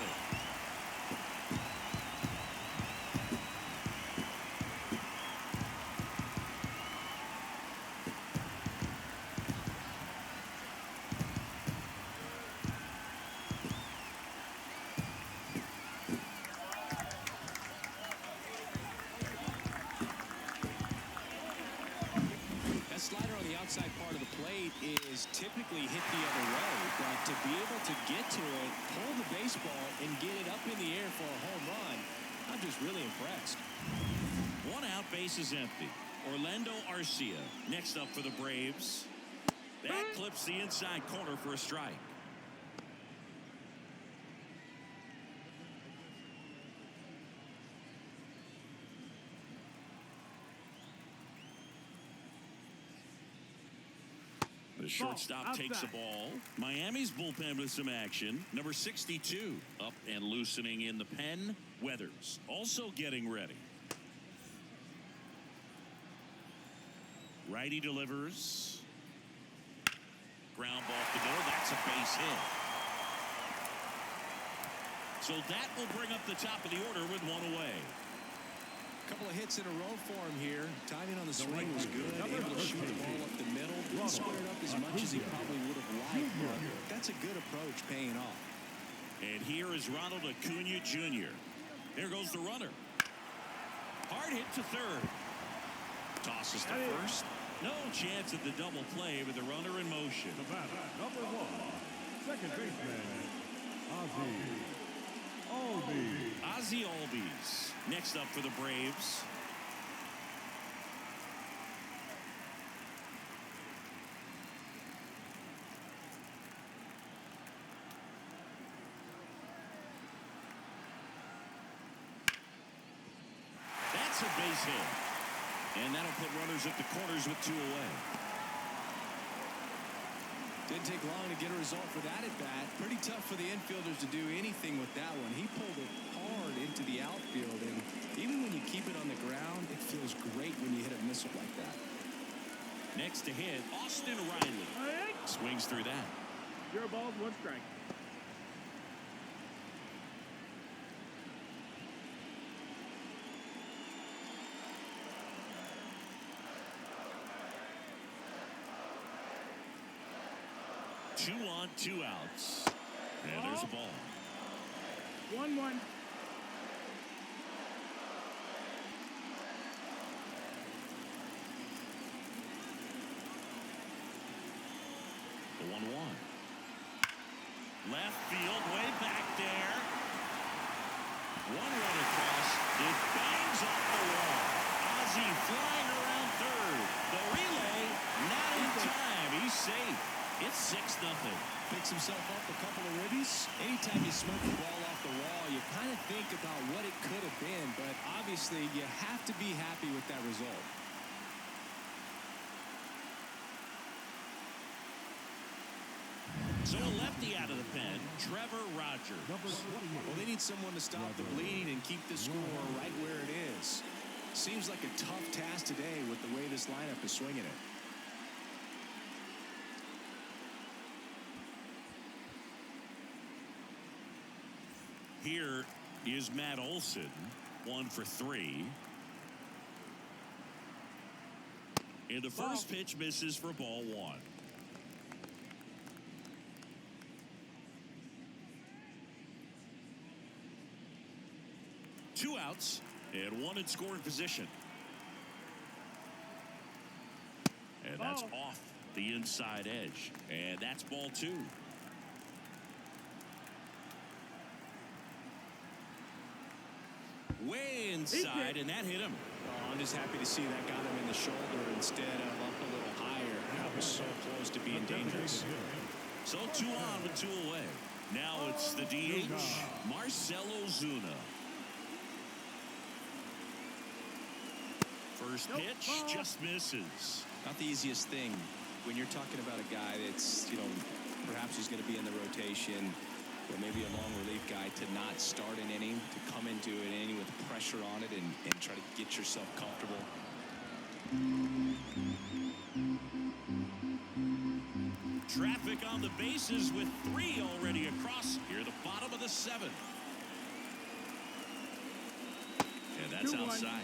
Outside part of the plate is typically hit the other way, but to be able to get to it, pull the baseball, and get it up in the air for a home run, I'm just really impressed. 1 out, base is empty. Orlando Arcia next up for the Braves. That clips the inside corner for a strike. The shortstop takes the ball. Miami's bullpen with some action. Number 62 up and loosening in the pen. Weathers also getting ready. Righty delivers. Ground ball to the middle. That's a base hit. So that will bring up the top of the order with 1 away. Couple of hits in a row for him here. Timing on the swing was good. Able to shoot the ball up the middle. Didn't square it up as much as he probably would have liked, but that's a good approach, paying off. And here is Ronald Acuna Jr. There goes the runner. Hard hit to third. Tosses to first. No chance at the double play with the runner in motion. The batter, number 1, second baseman, Ozzie Albies next up for the Braves. That's a base hit. And that'll put runners at the corners with 2 away. Didn't take long to get a result for that at bat. Pretty tough for the infielders to do anything with that one. He pulled it hard into the outfield, and even when you keep it on the ground, it feels great when you hit a missile like that. Next to hit, Austin Riley swings through that. 0 balls, 1 strike. Two on, 2 outs. And there's a ball. 1-1. The 1-1. Left field, way back there. 1 run across. It bangs off the wall. Ozzie flying around third. The relay not in time. He's safe. It's 6-0. Picks himself up a couple of ribbies. Anytime you smoke the ball off the wall, you kind of think about what it could have been, but obviously you have to be happy with that result. So a lefty out of the pen, Trevor Rogers. Well, they need someone to stop the bleeding and keep the score right where it is. Seems like a tough task today with the way this lineup is swinging it. Here is Matt Olson, 1 for 3. And the first pitch misses for ball 1. Two outs and one in scoring position. And that's off the inside edge. And that's ball 2. Way inside, and that hit him. Oh, I'm just happy to see that got him in the shoulder instead of up a little higher. That was so close to being dangerous. So 2 on with 2 away. Now it's the DH, Marcell Ozuna. First pitch just misses. Not the easiest thing when you're talking about a guy that's, perhaps he's going to be in the rotation, or maybe a long relief guy, to not start an inning, to come into an inning with pressure on it and try to get yourself comfortable. Traffic on the bases with 3 already across here, the bottom of the 7th. And that's outside.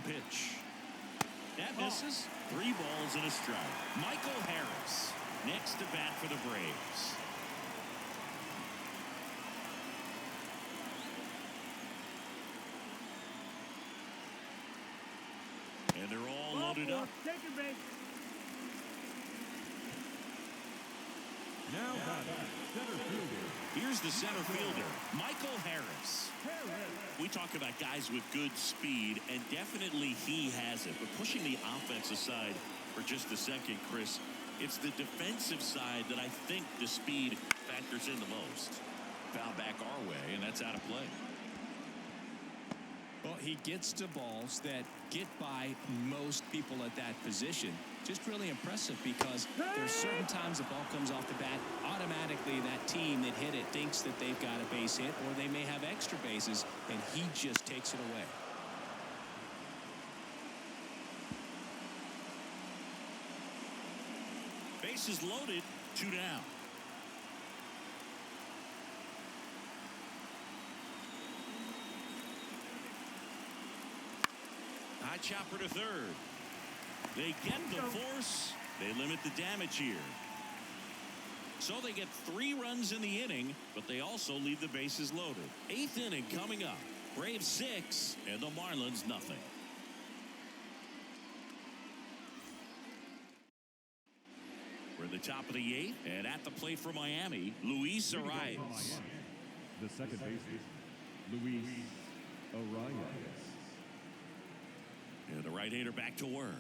Pitch. That misses. 3 balls and a strike. Michael Harris next to bat for the Braves. And they're all loaded up. Second base. Now center fielder. Here's the center fielder, Michael Harris. We talk about guys with good speed, and definitely he has it. But pushing the offense aside for just a second, Chris, it's the defensive side that I think the speed factors in the most. Foul back our way, and that's out of play. Well, he gets to balls that get by most people at that position. Just really impressive, because there's certain times the ball comes off the bat, automatically that team that hit it thinks that they've got a base hit, or they may have extra bases, and he just takes it away. Bases loaded, 2 down. High chopper to third. They get the force. They limit the damage here. So they get 3 runs in the inning, but they also leave the bases loaded. 8th inning coming up. Braves 6 and the Marlins nothing. We're at the top of the 8th, and at the plate for Miami, Luis Arias. The second baseman, Luis Arias. And the right-hander back to work.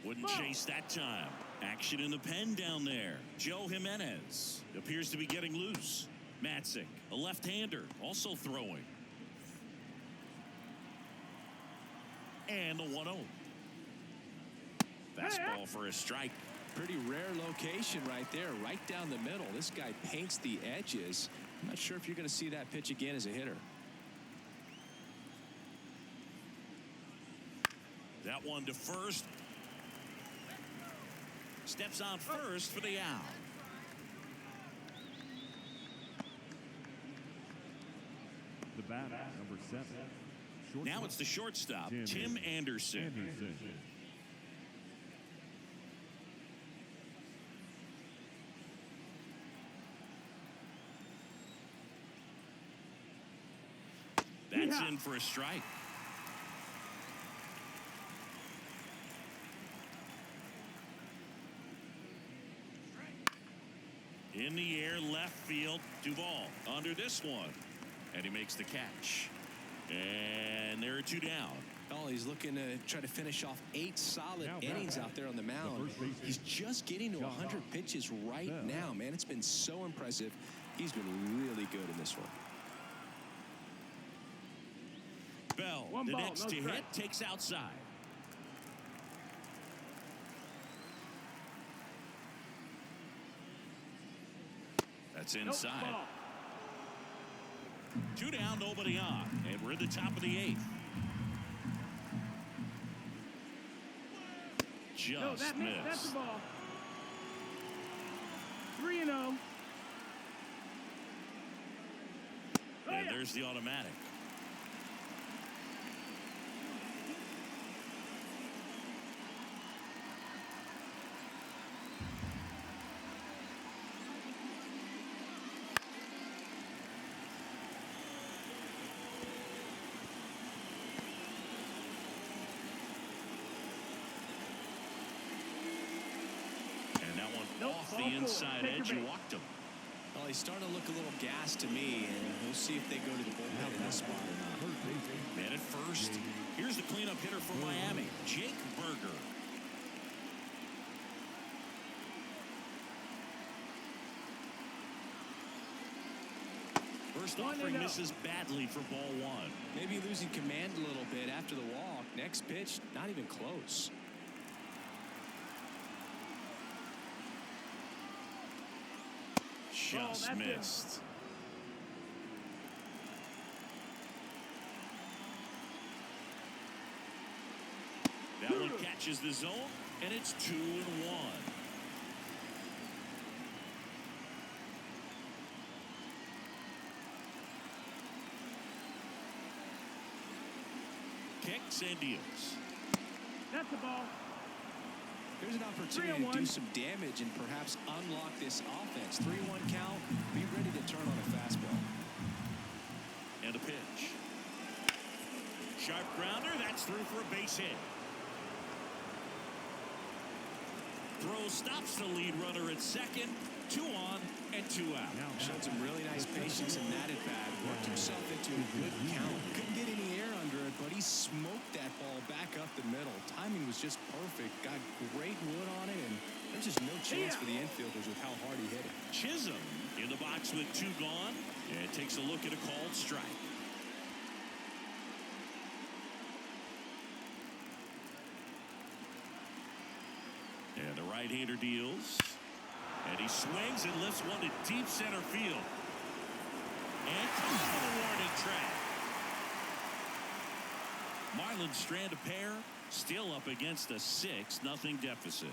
Wouldn't chase that time. Action in the pen down there. Joe Jimenez appears to be getting loose. Matzik, a left-hander, also throwing. And the 1-0. Fastball for a strike. Pretty rare location right there, right down the middle. This guy paints the edges. I'm not sure if you're going to see that pitch again as a hitter. That one to first. Steps on first for the out. The batter, number 7. Now it's the shortstop, Tim Anderson. That's in for a strike. In the air, left field. Duvall under this one. And he makes the catch. And there are 2 down. Oh, he's looking to try to finish off 8 solid innings out there on the mound. He's just getting to 100 pitches right now, man. It's been so impressive. He's been really good in this one. Bell, the next to hit, takes outside. That's inside. 2 down, nobody on. And we're at the top of the 8th. Just missed. That's the ball. 3-0. And there's the automatic. Off the inside edge and walked him. Well, he's starting to look a little gassed to me, and we'll see if they go to the bullpen in this spot or not. Man at first. Here's the cleanup hitter for Miami, Jake Berger. First offering misses badly for ball 1. Maybe losing command a little bit after the walk. Next pitch, not even close. Just missed. That one catches the zone, and it's 2-1. Kicks and deals. That's the ball. There's an opportunity to do some damage and perhaps unlock this offense. 3-1 count. Be ready to turn on a fastball. And a pitch. Sharp grounder. That's through for a base hit. Throw stops the lead runner at second. 2 on and 2 out. Showed some really nice patience in that at bat. Worked himself into a good count. Couldn't get any air under it, but he smoked that ball back up the middle. Timing was just perfect. Got great wood on it, and there's just no chance for the infielders with how hard he hit it. Chisholm in the box with 2 gone, and takes a look at a called strike. And the right-hander deals. And he swings and lifts one to deep center field. And comes to the warning track. Marlins strand a pair, still up against a 6-0 deficit.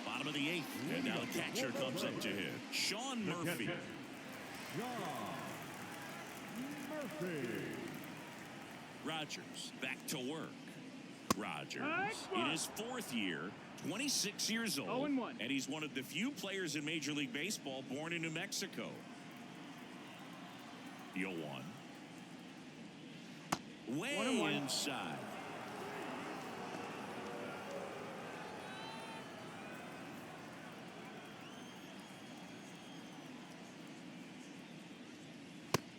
Bottom of the 8th, and now the catcher comes up to hit. Sean Murphy. Rogers back to work. Rogers in his 4th year, 26 years old, and he's one of the few players in Major League Baseball born in New Mexico. The 0-1. Way inside.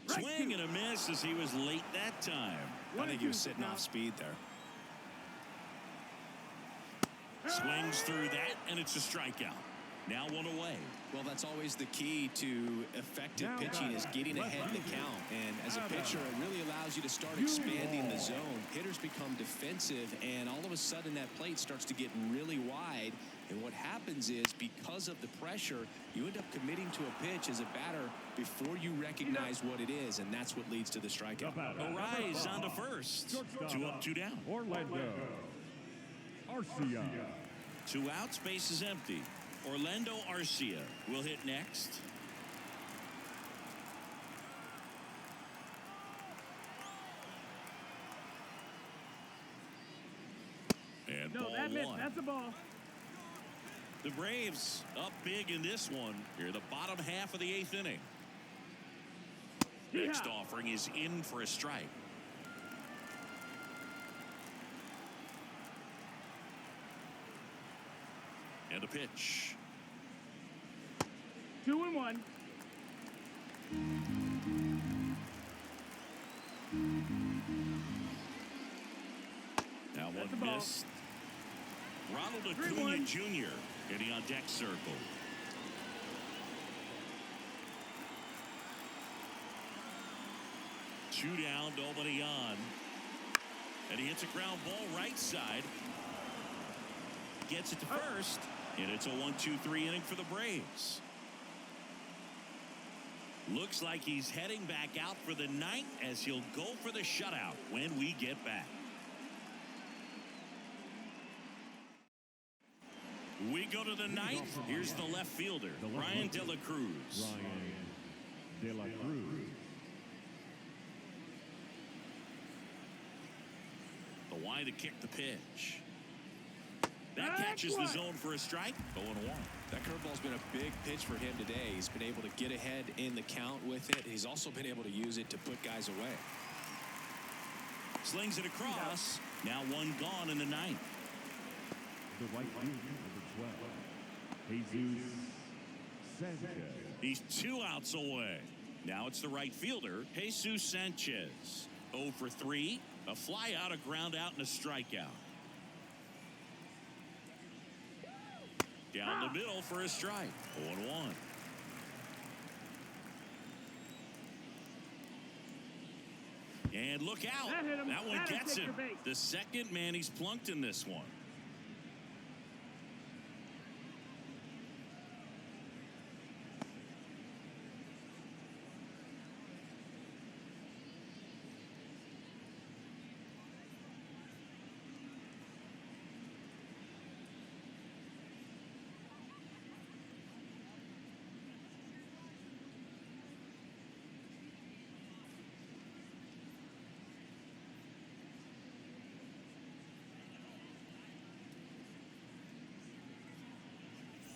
Swing and a miss as he was late that time. I think he was sitting off speed there. Swings through that, and it's a strikeout. Now 1 away. Well, that's always the key to effective pitching is getting ahead in the count. And as a pitcher, it really allows you to start expanding the zone. Hitters become defensive, and all of a sudden that plate starts to get really wide. And what happens is, because of the pressure, you end up committing to a pitch as a batter before you recognize what it is, and that's what leads to the strikeout. Arise on to first. 2 up, 2 down. Orlando Arcia. 2 outs, base is empty. Orlando Arcia will hit next. And ball 1. That's the ball. The Braves up big in this one. Here, the bottom half of the 8th inning. Next offering is in for a strike. And a pitch. 2-1. Now That's the one ball. missed. Ronald Acuna 3-1. Jr. getting on deck circle. Two down, nobody on. And he hits a ground ball right side. Gets it to first. And it's a 1-2-3 inning for the Braves. Looks like he's heading back out for the ninth as he'll go for the shutout when we get back. We go to the ninth. Here's the left fielder, Ryan De La Cruz. Ryan De La Cruz. The wide to kick the pitch. That catches the zone for a strike. 0-1. That curveball's been a big pitch for him today. He's been able to get ahead in the count with it. He's also been able to use it to put guys away. Slings it across. Now one gone in the ninth. The right fielder, number 12, Jesus Sanchez. He's 2 outs away. Now it's the right fielder, Jesus Sanchez. 0 for 3. A fly out, a ground out, and a strikeout. Down the middle for a strike. 0-1. And look out. That hit him. That one That'll gets take him. your base. The second man he's plunked in this one.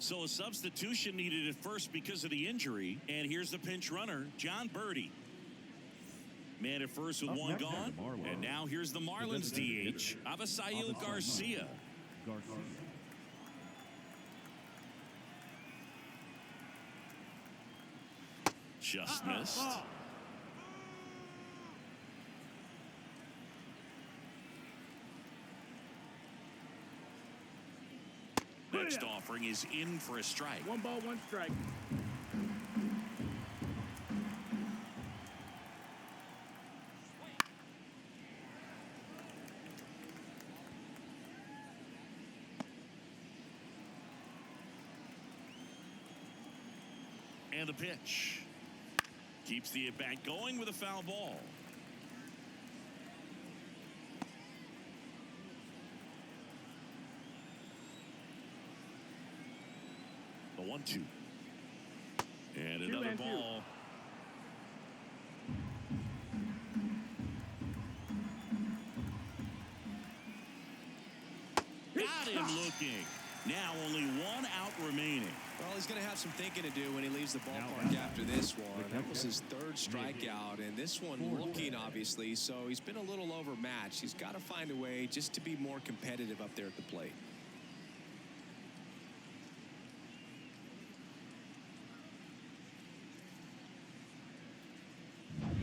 So a substitution needed at first because of the injury. And here's the pinch runner, John Birdie. Man at first with one gone. And now here's the Marlins DH, Avisail Garcia. Just missed. Next offering is in for a strike. 1 ball, 1 strike. And the pitch. Keeps the at-bat going with a foul ball. The 1-2. And another ball. Got him looking. Now only 1 out remaining. Well, he's going to have some thinking to do when he leaves the ballpark after this one. That was his 3rd strikeout, and this one looking, obviously, so he's been a little overmatched. He's got to find a way just to be more competitive up there at the plate.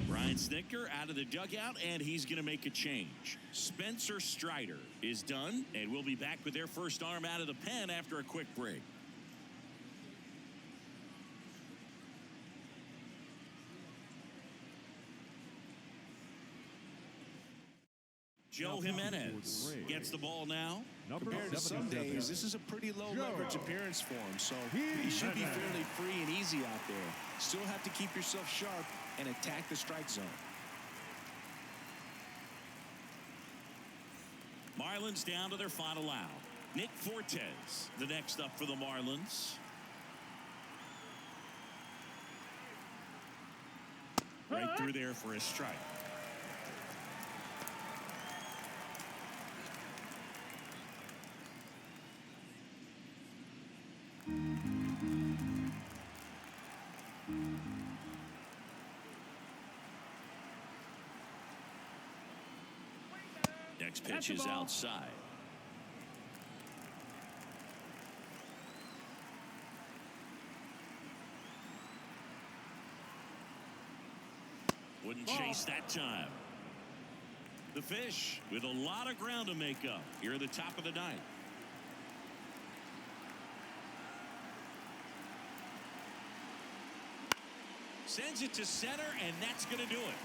Ryan Snitker out of the dugout, and he's going to make a change. Spencer Strider is done, and we'll be back with their first arm out of the pen after a quick break. Joe Jimenez gets the ball now. Compared to some days, this is a pretty low leverage appearance for him, so he should be fairly free and easy out there. Still have to keep yourself sharp and attack the strike zone. Marlins down to their final out. Nick Fortes, the next up for the Marlins. Right through there for a strike. Next pitch is outside. Wouldn't chase that time. The Fish with a lot of ground to make up here at the top of the ninth. Sends it to center, and that's going to do it.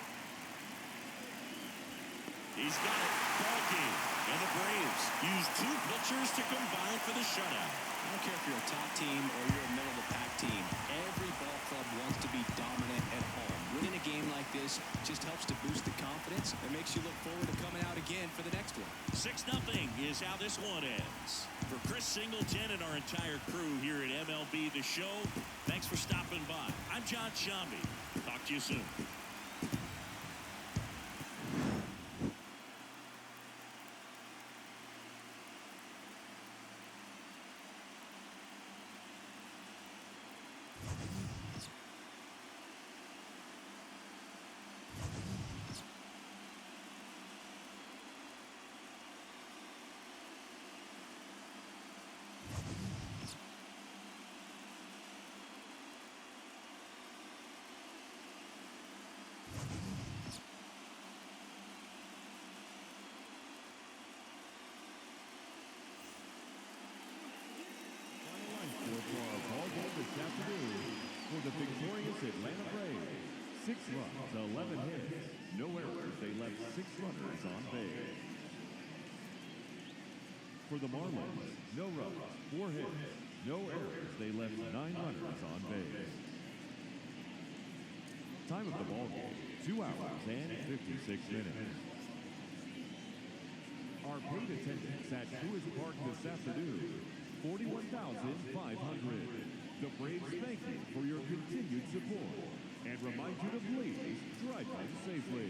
He's got it. Ball game. And the Braves use 2 pitchers to combine for the shutout. I don't care if you're a top team or you're a middle-of-the-pack team. Every ball club wants to be dominant at home. Winning a game like this just helps to boost the confidence and makes you look forward to coming out again for the next one. 6-0 is how this one ends. For Chris Singleton and our entire crew here at MLB The Show, thanks for stopping by. I'm John Shambi. Talk to you soon. For the victorious Atlanta Braves, 6 runs, 11 hits, no errors. They left 6 runners on base. For the Marlins, no runs, 4 hits, no errors. They left 9 runners on base. Time of the ball game, 2 hours and 56 minutes. Our paid attendance at Truist Park this afternoon, 41,500. The Braves thank you for your continued support and remind you to please drive home safely.